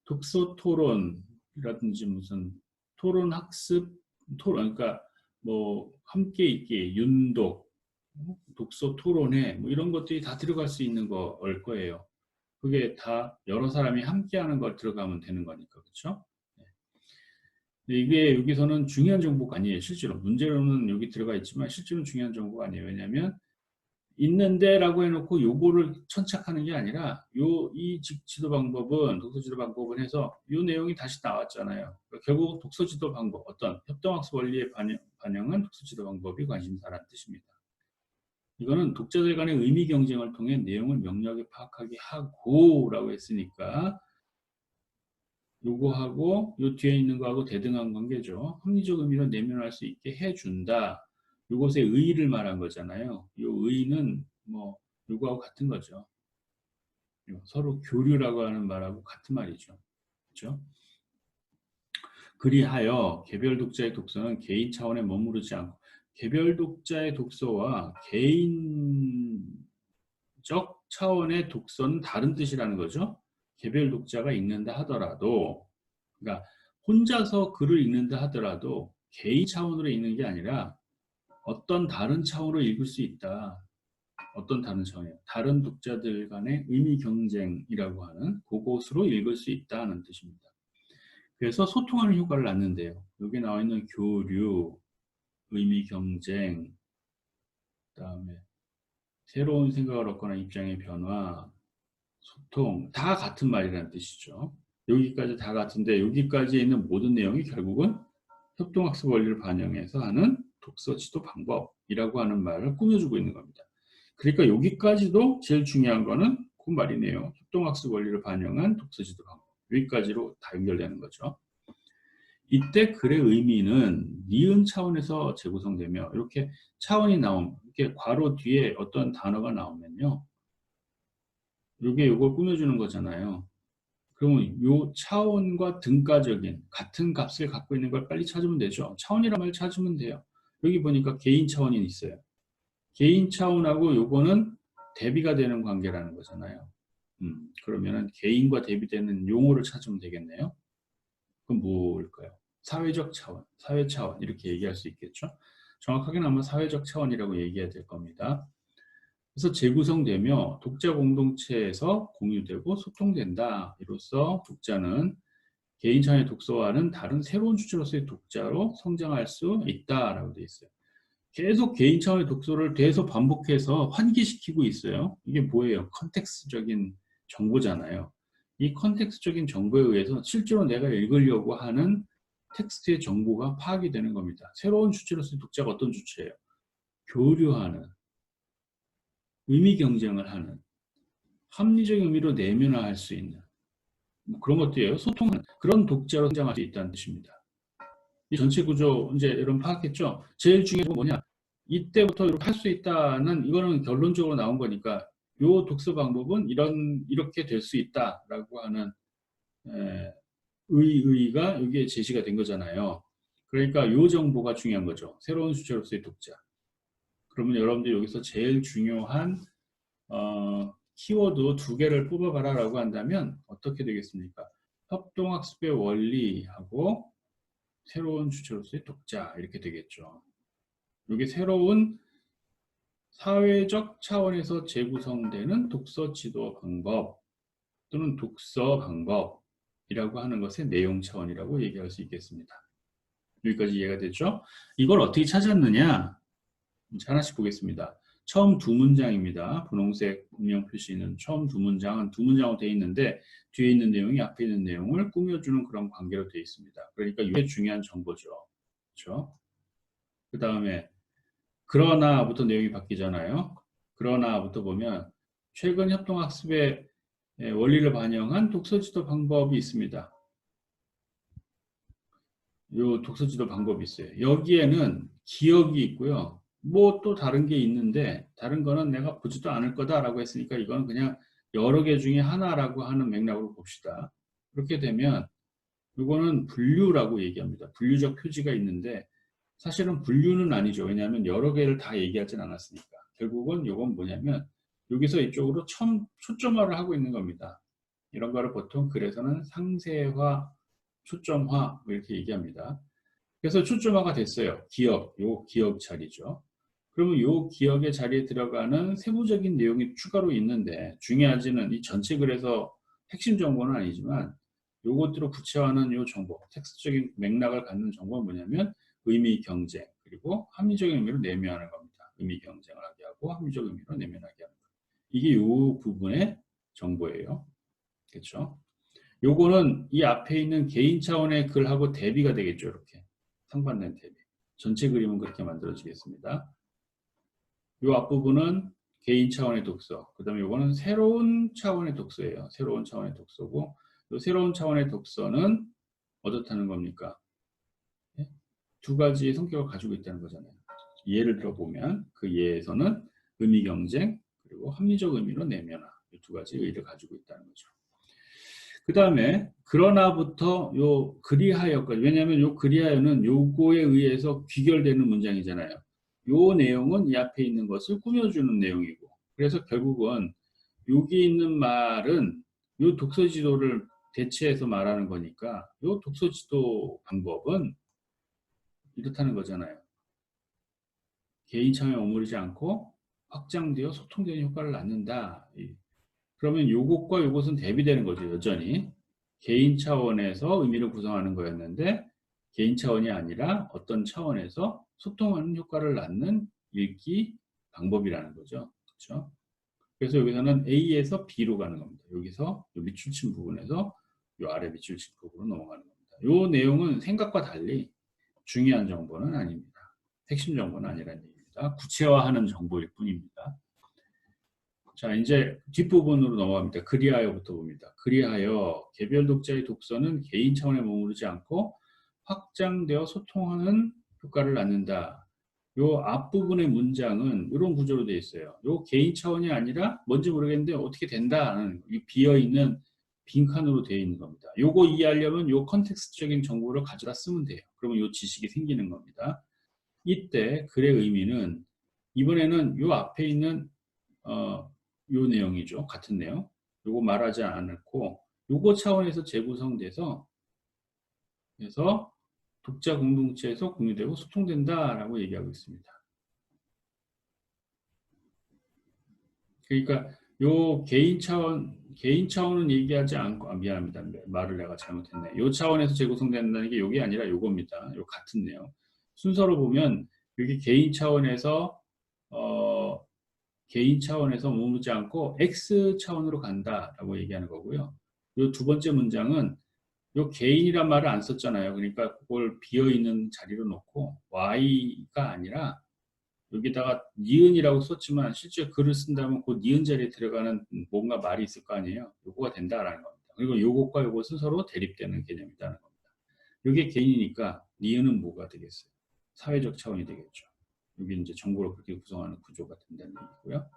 독서 토론이라든지 무슨 토론 학습, 토론, 그러니까 뭐, 함께 읽기, 윤독, 독서 토론회, 뭐 이런 것들이 다 들어갈 수 있는 거일 거예요. 그게 다 여러 사람이 함께 하는 걸 들어가면 되는 거니까, 그렇죠? 이게 여기서는 중요한 정보가 아니에요. 실제로 문제로는 여기 들어가 있지만 실제로는 중요한 정보가 아니에요. 왜냐하면 있는데라고 해놓고 요거를 천착하는 게 아니라 이 지도 방법은 독서 지도 방법은 해서 요 내용이 다시 나왔잖아요. 그러니까 결국 독서 지도 방법 어떤 협동학습 원리에 반영한 독서 지도 방법이 관심사라는 뜻입니다. 이거는 독자들 간의 의미 경쟁을 통해 내용을 명료하게 파악하게 하고라고 했으니까 요거하고 요 뒤에 있는 거하고 대등한 관계죠. 합리적 의미로 내면할 수 있게 해준다. 요것의 의의를 말한 거잖아요. 요 의의는 뭐 요거하고 같은 거죠. 서로 교류라고 하는 말하고 같은 말이죠. 그렇죠? 그리하여 개별 독자의 독서는 개인 차원에 머무르지 않고 개별 독자의 독서와 개인적 차원의 독서는 다른 뜻이라는 거죠. 개별 독자가 읽는다 하더라도 그러니까 혼자서 글을 읽는다 하더라도 개인 차원으로 읽는 게 아니라 어떤 다른 차원으로 읽을 수 있다. 어떤 다른 차원이에요. 다른 독자들 간의 의미 경쟁이라고 하는 그곳으로 읽을 수 있다는 뜻입니다. 그래서 소통하는 효과를 낳는데요. 여기 나와 있는 교류, 의미 경쟁, 그다음에 새로운 생각을 얻거나 입장의 변화, 소통 다 같은 말이라는 뜻이죠. 여기까지 다 같은데 여기까지 있는 모든 내용이 결국은 협동학습 원리를 반영해서 하는 독서 지도 방법이라고 하는 말을 꾸며주고 있는 겁니다. 그러니까 여기까지도 제일 중요한 거는 그 말이네요. 협동학습 원리를 반영한 독서 지도 방법. 여기까지로 다 연결되는 거죠. 이때 글의 의미는 니은 차원에서 재구성되며 이렇게 차원이 나오면 이렇게 괄호 뒤에 어떤 단어가 나오면요. 이게 이걸 꾸며주는 거잖아요. 그러면 이 차원과 등가적인 같은 값을 갖고 있는 걸 빨리 찾으면 되죠. 차원이란 말 찾으면 돼요. 여기 보니까 개인 차원이 있어요. 개인 차원하고 요거는 대비가 되는 관계라는 거잖아요. 그러면은 개인과 대비되는 용어를 찾으면 되겠네요. 그럼 뭘까요? 사회적 차원, 사회 차원 이렇게 얘기할 수 있겠죠. 정확하게는 아마 사회적 차원이라고 얘기해야 될 겁니다. 그래서 재구성되며 독자 공동체에서 공유되고 소통된다. 이로써 독자는 개인 차원의 독서와는 다른 새로운 주체로서의 독자로 성장할 수 있다라고 되어 있어요. 계속 개인 차원의 독서를 계속 반복해서 환기시키고 있어요. 이게 뭐예요? 컨텍스트적인 정보잖아요. 이 컨텍스트적인 정보에 의해서 실제로 내가 읽으려고 하는 텍스트의 정보가 파악이 되는 겁니다. 새로운 주체로서의 독자가 어떤 주체예요? 교류하는, 의미 경쟁을 하는, 합리적 의미로 내면화할 수 있는 뭐 그런 것들이에요. 소통하는 그런 독자로 성장할 수 있다는 뜻입니다. 이 전체 구조 이제 여러분 파악했죠? 제일 중요한 건 뭐냐? 이때부터 이렇게 할 수 있다는 이거는 결론적으로 나온 거니까 요 독서 방법은 이렇게 될 수 있다라고 하는 의의가 여기에 제시가 된 거잖아요. 그러니까 요 정보가 중요한 거죠. 새로운 주체로서의 독자. 그러면 여러분들 여기서 제일 중요한 키워드 두 개를 뽑아봐라라고 한다면 어떻게 되겠습니까? 협동학습의 원리하고 새로운 주체로서의 독자 이렇게 되겠죠. 이게 새로운 사회적 차원에서 재구성되는 독서 지도 방법 또는 독서 방법이라고 하는 것의 내용 차원이라고 얘기할 수 있겠습니다. 여기까지 이해가 됐죠? 이걸 어떻게 찾았느냐? 하나씩 보겠습니다. 처음 두 문장입니다. 분홍색 음영 표시는 처음 두 문장은 두 문장으로 되어 있는데 뒤에 있는 내용이 앞에 있는 내용을 꾸며주는 그런 관계로 되어 있습니다. 그러니까 이게 중요한 정보죠. 그렇죠? 그 다음에 그러나부터 내용이 바뀌잖아요. 그러나부터 보면 최근 협동학습의 원리를 반영한 독서지도 방법이 있습니다. 요 독서지도 방법이 있어요. 여기에는 기억이 있고요. 뭐 또 다른 게 있는데 다른 거는 내가 보지도 않을 거다라고 했으니까 이건 그냥 여러 개 중에 하나라고 하는 맥락으로 봅시다. 그렇게 되면 이거는 분류라고 얘기합니다. 분류적 표지가 있는데 사실은 분류는 아니죠. 왜냐하면 여러 개를 다 얘기하진 않았으니까. 결국은 이건 뭐냐면 여기서 이쪽으로 초점화를 하고 있는 겁니다. 이런 거를 보통 글에서는 상세화, 초점화 뭐 이렇게 얘기합니다. 그래서 초점화가 됐어요. 기억, 요 기억 자리죠. 그러면 요 기억의 자리에 들어가는 세부적인 내용이 추가로 있는데 중요하지는 이 전체 글에서 핵심 정보는 아니지만 요것들을 구체화하는 요 정보, 텍스트적인 맥락을 갖는 정보는 뭐냐면 의미 경쟁, 그리고 합리적인 의미로 내면하는 겁니다. 의미 경쟁을 하게 하고 합리적 의미로 내면하게 하는 거. 이게 요 부분의 정보예요. 그렇죠? 요거는 이 앞에 있는 개인 차원의 글하고 대비가 되겠죠. 이렇게 상반된 대비. 전체 그림은 그렇게 만들어지겠습니다. 요 앞부분은 개인 차원의 독서. 그 다음에 요거는 새로운 차원의 독서예요. 새로운 차원의 독서고 요 새로운 차원의 독서는 어떻다는 겁니까? 예? 두 가지의 성격을 가지고 있다는 거잖아요. 예를 들어보면 그 예에서는 의미 경쟁 그리고 합리적 의미로 내면화 이 두 가지 의의를 가지고 있다는 거죠. 그 다음에 그러나부터 요 그리하여까지 왜냐하면 요 그리하여는 요거에 의해서 귀결되는 문장이잖아요. 요 내용은 이 앞에 있는 것을 꾸며주는 내용이고 그래서 결국은 여기 있는 말은 요 독서지도를 대체해서 말하는 거니까 요 독서지도 방법은 이렇다는 거잖아요. 개인 참여에 머무르지 않고 확장되어 소통되는 효과를 낳는다. 그러면 요것과 요것은 대비되는 거죠. 여전히. 개인 차원에서 의미를 구성하는 거였는데 개인 차원이 아니라 어떤 차원에서 소통하는 효과를 낳는 읽기 방법이라는 거죠. 그렇죠? 그래서 여기서는 A에서 B로 가는 겁니다. 여기서 요 밑줄 친 부분에서 요 아래 밑줄 친 부분으로 넘어가는 겁니다. 요 내용은 생각과 달리 중요한 정보는 아닙니다. 핵심 정보는 아니라는 얘기입니다. 구체화하는 정보일 뿐입니다. 자, 이제 뒷부분으로 넘어갑니다. 그리하여부터 봅니다. 그리하여 개별 독자의 독서는 개인 차원에 머무르지 않고 확장되어 소통하는 효과를 낳는다. 요 앞부분의 문장은 이런 구조로 되어 있어요. 요 개인 차원이 아니라 뭔지 모르겠는데 어떻게 된다는 이 비어있는 빈칸으로 되어 있는 겁니다. 요거 이해하려면 요 컨텍스트적인 정보를 가져다 쓰면 돼요. 그러면 요 지식이 생기는 겁니다. 이때 글의 의미는 이번에는 요 앞에 있는 요 내용이죠. 같은 내용. 요거 말하지 않고 요거 차원에서 재구성돼서 그래서 독자 공동체에서 공유되고 소통된다라고 얘기하고 있습니다. 그러니까 요 개인 차원은 얘기하지 않고 미안합니다. 말을 내가 잘못했네. 요 차원에서 재구성된다는 게 요게 아니라 요겁니다. 요 같은 내용. 순서로 보면 여기 개인 차원에서 머무르지 않고 X 차원으로 간다라고 얘기하는 거고요. 요 두 번째 문장은 요 개인이란 말을 안 썼잖아요. 그러니까 그걸 비어있는 자리로 놓고 Y가 아니라 여기다가 니은이라고 썼지만 실제 글을 쓴다면 그 니은 자리에 들어가는 뭔가 말이 있을 거 아니에요. 요거가 된다라는 겁니다. 그리고 요것과 요것은 서로 대립되는 개념이라는 겁니다. 요게 개인이니까 니은은 뭐가 되겠어요? 사회적 차원이 되겠죠. 여기 이제 정보를 그렇게 구성하는 구조가 된다는 얘기고요.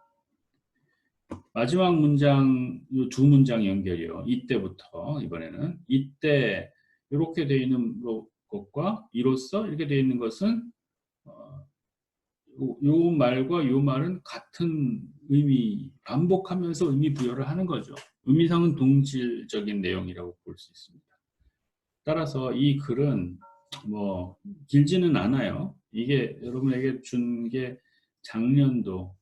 마지막 문장, 이 두 문장 연결이요. 이때부터, 이번에는. 이때, 이렇게 되어 있는 것과 이로써 이렇게 되어 있는 것은, 요 말과 요 말은 같은 의미, 반복하면서 의미 부여를 하는 거죠. 의미상은 동질적인 내용이라고 볼 수 있습니다. 따라서 이 글은 뭐, 길지는 않아요. 이게 여러분에게 준 게 작년도가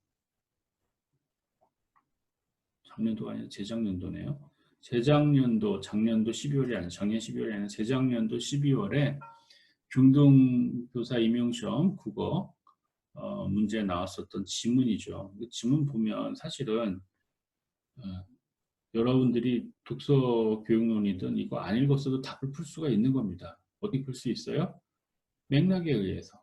아니라 재작년도네요. 재작년도, 작년도 12월이 아니라 작년 12월이 아니라 재작년도 12월에 중등교사 임용시험 국어 문제에 나왔었던 지문이죠. 그 지문 보면 사실은 어, 여러분들이 독서 교육론이든 이거 안 읽었어도 답을 풀 수가 있는 겁니다. 어떻게 풀 수 있어요? 맥락에 의해서.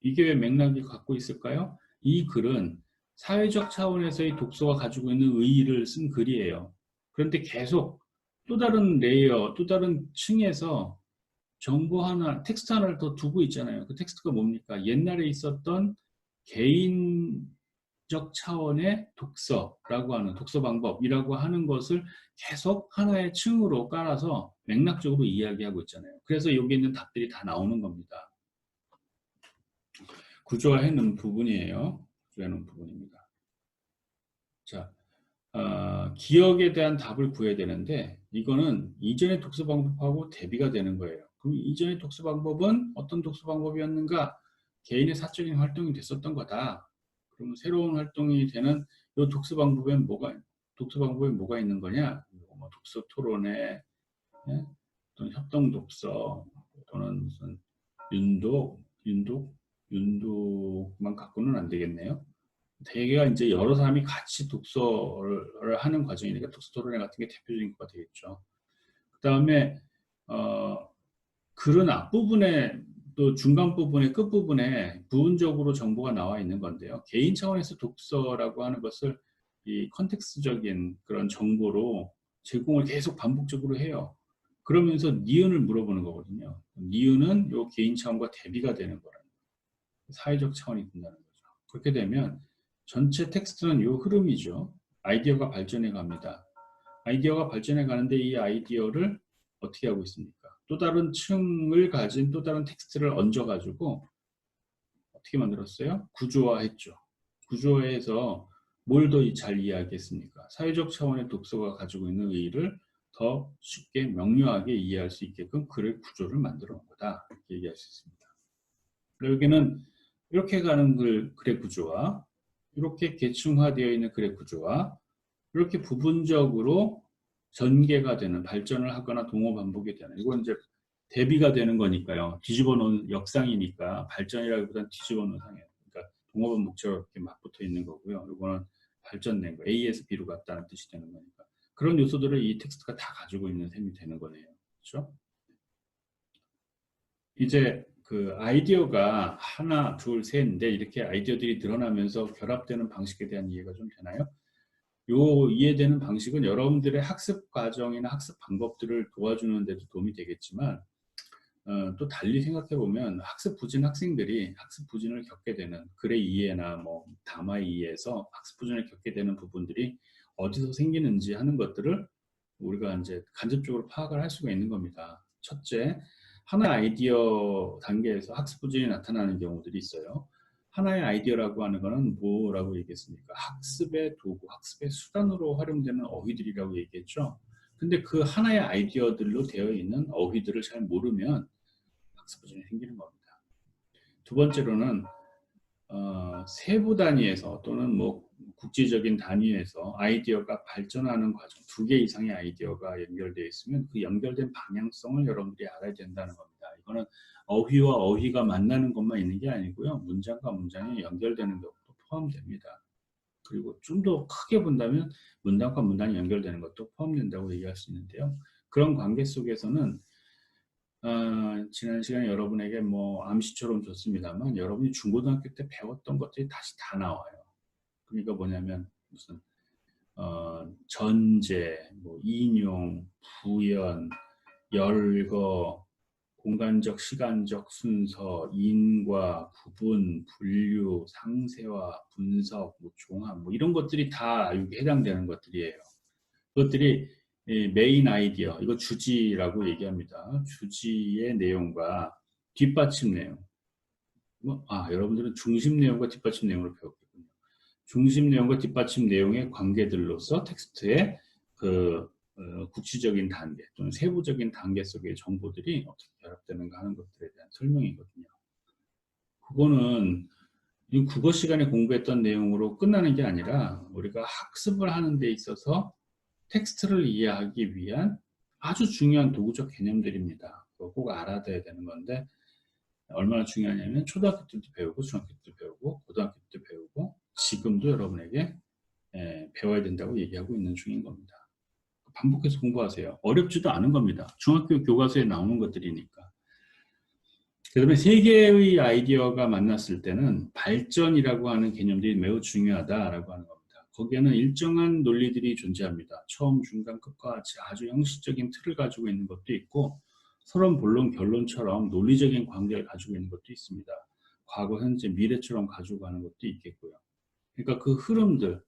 이게 왜 맥락이 갖고 있을까요? 이 글은 사회적 차원에서의 독서가 가지고 있는 의의를 쓴 글이에요. 그런데 계속 또 다른 레이어, 또 다른 층에서 정보 하나, 텍스트 하나를 더 두고 있잖아요. 그 텍스트가 뭡니까? 옛날에 있었던 개인적 차원의 독서라고 하는, 독서 방법이라고 하는 것을 계속 하나의 층으로 깔아서 맥락적으로 이야기하고 있잖아요. 그래서 여기 있는 답들이 다 나오는 겁니다. 구조화해 놓은 부분이에요. 구조화해 놓은 부분입니다. 자, 기억에 대한 답을 구해야 되는데 이거는 이전의 독서 방법하고 대비가 되는 거예요. 그럼 이전의 독서 방법은 어떤 독서 방법이었는가? 개인의 사적인 활동이 됐었던 거다. 그러면 새로운 활동이 되는 이 독서 방법에 뭐가 있는 거냐? 뭐 독서 토론회, 예? 또는 협동 독서, 또는 무슨 윤독만 갖고는 안 되겠네요. 대개가 이제 여러 사람이 같이 독서를 하는 과정이니까 독서 토론회 같은 게 대표적인 거가 되겠죠. 그 다음에 글은 앞부분에 또 중간 부분에 끝부분에 부분적으로 정보가 나와 있는 건데요. 개인 차원에서 독서라고 하는 것을 이 컨텍스트적인 그런 정보로 제공을 계속 반복적으로 해요. 그러면서 니은을 물어보는 거거든요. 니은은 요 개인 차원과 대비가 되는 거라는 거예요. 사회적 차원이 된다는 거죠. 그렇게 되면 전체 텍스트는 요 흐름이죠. 아이디어가 발전해 갑니다. 아이디어가 발전해 가는데 이 아이디어를 어떻게 하고 있습니까? 또 다른 층을 가진 또 다른 텍스트를 얹어가지고 어떻게 만들었어요? 구조화했죠. 구조화해서 뭘 더 잘 이해하겠습니까? 사회적 차원의 독서가 가지고 있는 의의를 더 쉽게 명료하게 이해할 수 있게끔 글의 구조를 만들어 놓은 거다. 이렇게 얘기할 수 있습니다. 여기는 이렇게 가는 글의 구조와 이렇게 계층화되어 있는 글의 구조와 이렇게 부분적으로 전개가 되는, 발전을 하거나 동호 반복이 되는, 이건 이제 대비가 되는 거니까요. 뒤집어 놓은 역상이니까 발전이라기보다는 뒤집어 놓은 상이에요. 그러니까 동호 반복처럼 이렇게 맞붙어 있는 거고요. 이거는 발전된 거, A에서 B로 갔다는 뜻이 되는 거니까. 그런 요소들을 이 텍스트가 다 가지고 있는 셈이 되는 거네요. 그렇죠? 이제 그 아이디어가 하나, 둘, 셋인데 이렇게 아이디어들이 늘어나면서 결합되는 방식에 대한 이해가 좀 되나요? 요 이해되는 방식은 여러분들의 학습 과정이나 학습 방법들을 도와주는 데도 도움이 되겠지만 또 달리 생각해 보면 학습 부진 학생들이 학습 부진을 겪게 되는 글의 이해나 뭐 담화의 이해에서 학습 부진을 겪게 되는 부분들이 어디서 생기는지 하는 것들을 우리가 이제 간접적으로 파악을 할 수가 있는 겁니다. 첫째, 하나의 아이디어 단계에서 학습 부진이 나타나는 경우들이 있어요. 하나의 아이디어라고 하는 것은 뭐라고 얘기했습니까? 학습의 도구, 학습의 수단으로 활용되는 어휘들이라고 얘기했죠. 근데 그 하나의 아이디어들로 되어 있는 어휘들을 잘 모르면 학습 부진이 생기는 겁니다. 두 번째로는 세부 단위에서 또는 뭐 국제적인 단위에서 아이디어가 발전하는 과정, 두 개 이상의 아이디어가 연결되어 있으면 그 연결된 방향성을 여러분들이 알아야 된다는 겁니다. 이거는 어휘와 어휘가 만나는 것만 있는 게 아니고요. 문장과 문장이 연결되는 것도 포함됩니다. 그리고 좀 더 크게 본다면 문장과 문장이 연결되는 것도 포함된다고 얘기할 수 있는데요. 그런 관계 속에서는 지난 시간에 여러분에게 뭐 암시처럼 줬습니다만 여러분이 중고등학교 때 배웠던 것들이 다시 다 나와요. 그러니까 뭐냐면 무슨 전제, 뭐 인용, 부연, 열거, 공간적, 시간적 순서, 인과, 구분, 분류, 상세화, 분석, 뭐 종합, 뭐 이런 것들이 다 여기 해당되는 것들이에요. 그것들이 메인 아이디어, 이거 주지라고 얘기합니다. 주지의 내용과 뒷받침 내용. 여러분들은 중심 내용과 뒷받침 내용을 배웠겠군요. 중심 내용과 뒷받침 내용의 관계들로서 텍스트의 그 구체적인 단계 또는 세부적인 단계 속의 정보들이 어떻게 결합되는가 하는 것들에 대한 설명이거든요. 그거는 국어 시간에 공부했던 내용으로 끝나는 게 아니라 우리가 학습을 하는 데 있어서 텍스트를 이해하기 위한 아주 중요한 도구적 개념들입니다. 꼭 알아둬야 되는 건데 얼마나 중요하냐면 초등학교 때도 배우고 중학교 때도 배우고 고등학교 때도 배우고 지금도 여러분에게 배워야 된다고 얘기하고 있는 중인 겁니다. 반복해서 공부하세요. 어렵지도 않은 겁니다. 중학교 교과서에 나오는 것들이니까. 그다음에 세 개의 아이디어가 만났을 때는 발전이라고 하는 개념들이 매우 중요하다라고 하는 겁니다. 거기에는 일정한 논리들이 존재합니다. 처음, 중간, 끝과 같이 아주 형식적인 틀을 가지고 있는 것도 있고 서론, 본론, 결론처럼 논리적인 관계를 가지고 있는 것도 있습니다. 과거, 현재, 미래처럼 가지고 가는 것도 있겠고요. 그러니까 그 흐름들,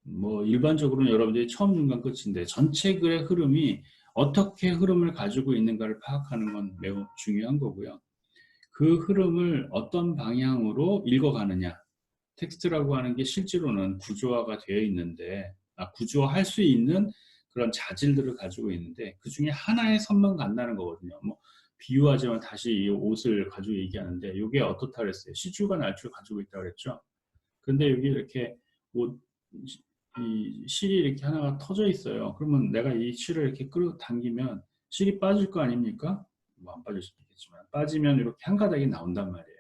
뭐 일반적으로는 여러분들이 처음, 중간, 끝인데 전체 글의 흐름이 어떻게 흐름을 가지고 있는가를 파악하는 건 매우 중요한 거고요. 그 흐름을 어떤 방향으로 읽어가느냐. 텍스트라고 하는 게 실제로는 구조화가 되어 있는데, 구조화할 수 있는 그런 자질들을 가지고 있는데 그 중에 하나의 선만 간다는 거거든요. 뭐 비유하지만 다시 이 옷을 가지고 얘기하는데 이게 어떻다 그랬어요. 시줄과 날줄 가지고 있다 그랬죠. 근데 여기 이렇게 옷, 이 실이 이렇게 하나가 터져 있어요. 그러면 내가 이 실을 이렇게 끌어당기면 실이 빠질 거 아닙니까? 뭐 안 빠질 수도 있겠지만 빠지면 이렇게 한 가닥이 나온단 말이에요.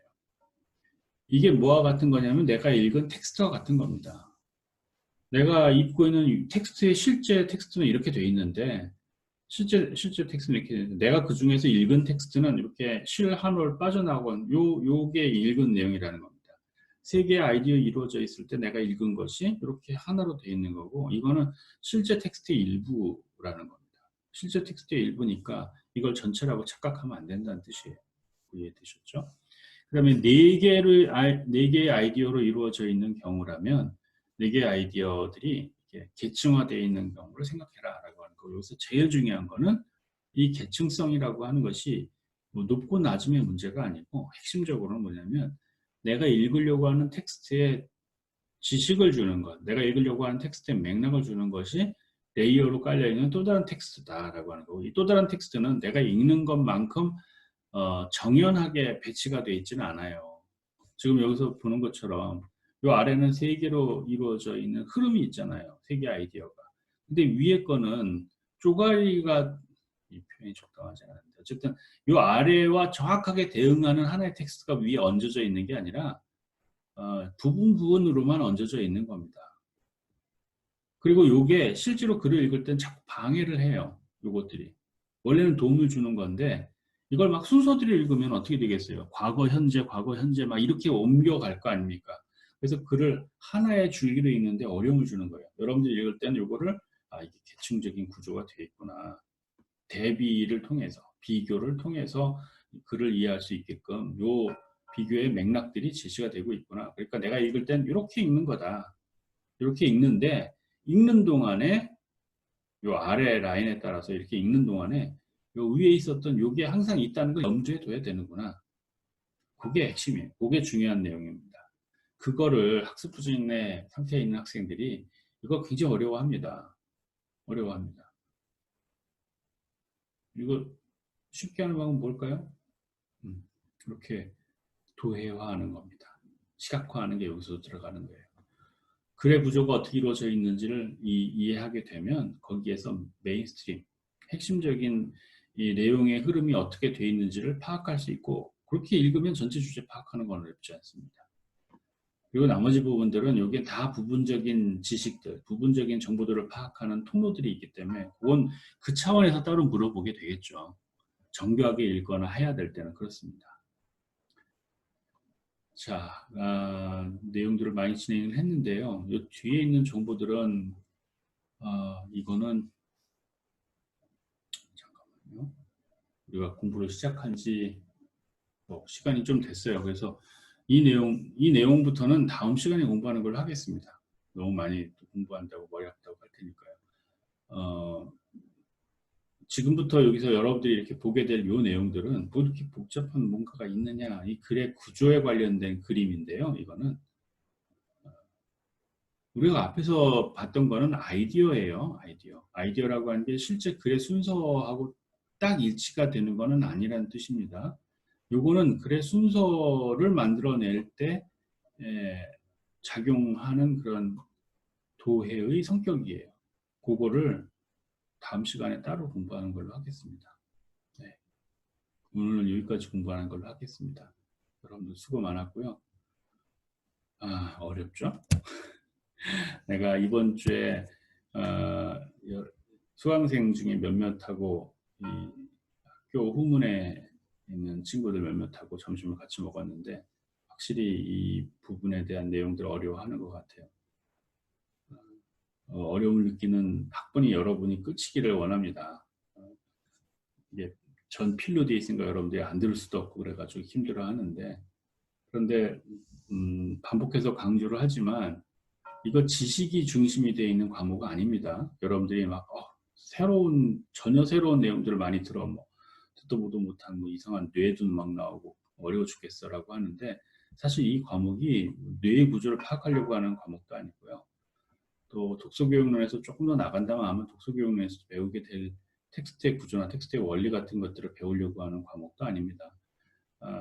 이게 뭐와 같은 거냐면 내가 읽은 텍스트와 같은 겁니다. 내가 읽고 있는 텍스트의 실제 텍스트는 이렇게 돼 있는데 실제 텍스트는 이렇게 되는데 내가 그 중에서 읽은 텍스트는 이렇게 실 한 올 빠져나온 요게 읽은 내용이라는 겁니다. 세 개의 아이디어 이루어져 있을 때 내가 읽은 것이 이렇게 하나로 돼 있는 거고 이거는 실제 텍스트의 일부라는 겁니다. 실제 텍스트의 일부니까 이걸 전체라고 착각하면 안 된다는 뜻이에요. 이해되셨죠? 그다음에 네 개의 아이디어로 이루어져 있는 경우라면 네 개의 아이디어들이 이렇게 계층화되어 있는 경우를 생각해라라고 하는 거. 여기서 제일 중요한 거는 이 계층성이라고 하는 것이 뭐 높고 낮음의 문제가 아니고 핵심적으로는 뭐냐면 내가 읽으려고 하는 텍스트에 지식을 주는 것, 내가 읽으려고 하는 텍스트의 맥락을 주는 것이 레이어로 깔려있는 또 다른 텍스트다라고 하는 거고 이 또 다른 텍스트는 내가 읽는 것만큼 정연하게 배치가 되어 있지는 않아요. 지금 여기서 보는 것처럼 이 아래는 세 개로 이루어져 있는 흐름이 있잖아요. 세 개 아이디어가. 근데 위에 거는 쪼가리가 이 표현이 적당하지 않은데 어쨌든 이 아래와 정확하게 대응하는 하나의 텍스트가 위에 얹어져 있는 게 아니라 부분으로만 얹어져 있는 겁니다. 그리고 이게 실제로 글을 읽을 땐 자꾸 방해를 해요. 요것들이. 원래는 도움을 주는 건데 이걸 막 순서대로 읽으면 어떻게 되겠어요? 과거, 현재 막 이렇게 옮겨갈 거 아닙니까? 그래서 글을 하나의 줄기로 읽는데 어려움을 주는 거예요. 여러분들이 읽을 때는 요거를 이게 계층적인 구조가 되어 있구나. 대비를 통해서, 비교를 통해서 글을 이해할 수 있게끔 요 비교의 맥락들이 제시가 되고 있구나. 그러니까 내가 읽을 땐 이렇게 읽는 거다. 이렇게 읽는데 읽는 동안에 요 아래 라인에 따라서 이렇게 읽는 동안에 요 위에 있었던 요게 항상 있다는 걸 염두에 둬야 되는구나. 그게 핵심이에요. 그게 중요한 내용입니다. 그거를 학습 부진의 상태에 있는 학생들이 이거 굉장히 어려워합니다. 어려워합니다. 이거 쉽게 하는 방법은 뭘까요? 이렇게 도해화하는 겁니다. 시각화하는 게 여기서 들어가는 거예요. 글의 구조가 어떻게 이루어져 있는지를 이해하게 되면 거기에서 메인스트림, 핵심적인 이 내용의 흐름이 어떻게 되어 있는지를 파악할 수 있고 그렇게 읽으면 전체 주제 파악하는 건 어렵지 않습니다. 그리고 나머지 부분들은 여기에 다 부분적인 지식들, 부분적인 정보들을 파악하는 통로들이 있기 때문에 그건 그 차원에서 따로 물어보게 되겠죠. 정교하게 읽거나 해야 될 때는 그렇습니다. 자, 내용들을 많이 진행을 했는데요. 이 뒤에 있는 정보들은 이거는 잠깐만요. 우리가 공부를 시작한 지 시간이 좀 됐어요. 그래서 이 내용부터는 다음 시간에 공부하는 걸로 하겠습니다. 너무 많이 공부한다고 머리 아프다고 할 테니까요. 어, 지금부터 여기서 여러분들이 이렇게 보게 될 이 내용들은 뭐 이렇게 복잡한 뭔가가 있느냐, 이 글의 구조에 관련된 그림인데요. 이거는 우리가 앞에서 봤던 거는 아이디어예요. 아이디어라고 하는 게 실제 글의 순서하고 딱 일치가 되는 거는 아니라는 뜻입니다. 요거는 글의 순서를 만들어낼 때 작용하는 그런 도해의 성격이에요. 그거를 다음 시간에 따로 공부하는 걸로 하겠습니다. 네. 오늘은 여기까지 공부하는 걸로 하겠습니다. 여러분들 수고 많았고요. 어렵죠? 내가 이번 주에 수강생 중에 몇몇하고 이 학교 후문에 있는 친구들 몇몇하고 점심을 같이 먹었는데 확실히 이 부분에 대한 내용들을 어려워하는 것 같아요. 어려움을 느끼는 학번이 여러분이 끝이기를 원합니다. 이게 전 필로 돼 있으니까 여러분들이 안 들을 수도 없고 그래가지고 힘들어 하는데, 그런데 반복해서 강조를 하지만 이거 지식이 중심이 되어 있는 과목은 아닙니다. 여러분들이 막 전혀 새로운 내용들을 많이 들어, 뭐 듣도 보도 못한 뭐 이상한 뇌도 막 나오고 어려워 죽겠어라고 하는데, 사실 이 과목이 뇌의 구조를 파악하려고 하는 과목도 아니고요. 또 독서교육론에서 조금 더 나간다면 아마 독서교육론에서 배우게 될 텍스트의 구조나 텍스트의 원리 같은 것들을 배우려고 하는 과목도 아닙니다.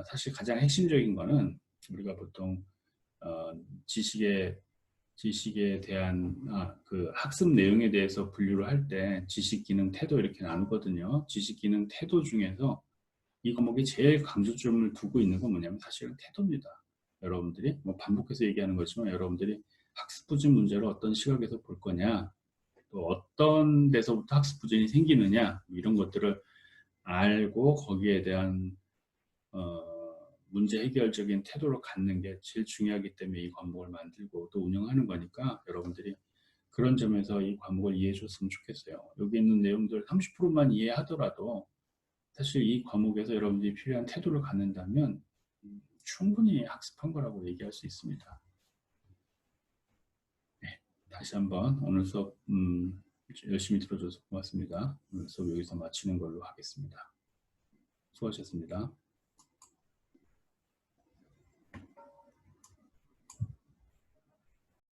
사실 가장 핵심적인 거는 우리가 보통 어, 지식의 지식에 대한 그 학습 내용에 대해서 분류를 할 때 지식, 기능, 태도 이렇게 나누거든요. 지식, 기능, 태도 중에서 이 과목이 제일 강조점을 두고 있는 건 뭐냐면 사실은 태도입니다. 여러분들이 뭐 반복해서 얘기하는 거지만 여러분들이 학습 부진 문제를 어떤 시각에서 볼 거냐, 또 어떤 데서부터 학습 부진이 생기느냐, 이런 것들을 알고 거기에 대한 문제 해결적인 태도를 갖는 게 제일 중요하기 때문에 이 과목을 만들고 또 운영하는 거니까 여러분들이 그런 점에서 이 과목을 이해해 줬으면 좋겠어요. 여기 있는 내용들 30%만 이해하더라도 사실 이 과목에서 여러분들이 필요한 태도를 갖는다면 충분히 학습한 거라고 얘기할 수 있습니다. 네, 다시 한번 오늘 수업 열심히 들어줘서 고맙습니다. 오늘 수업 여기서 마치는 걸로 하겠습니다. 수고하셨습니다.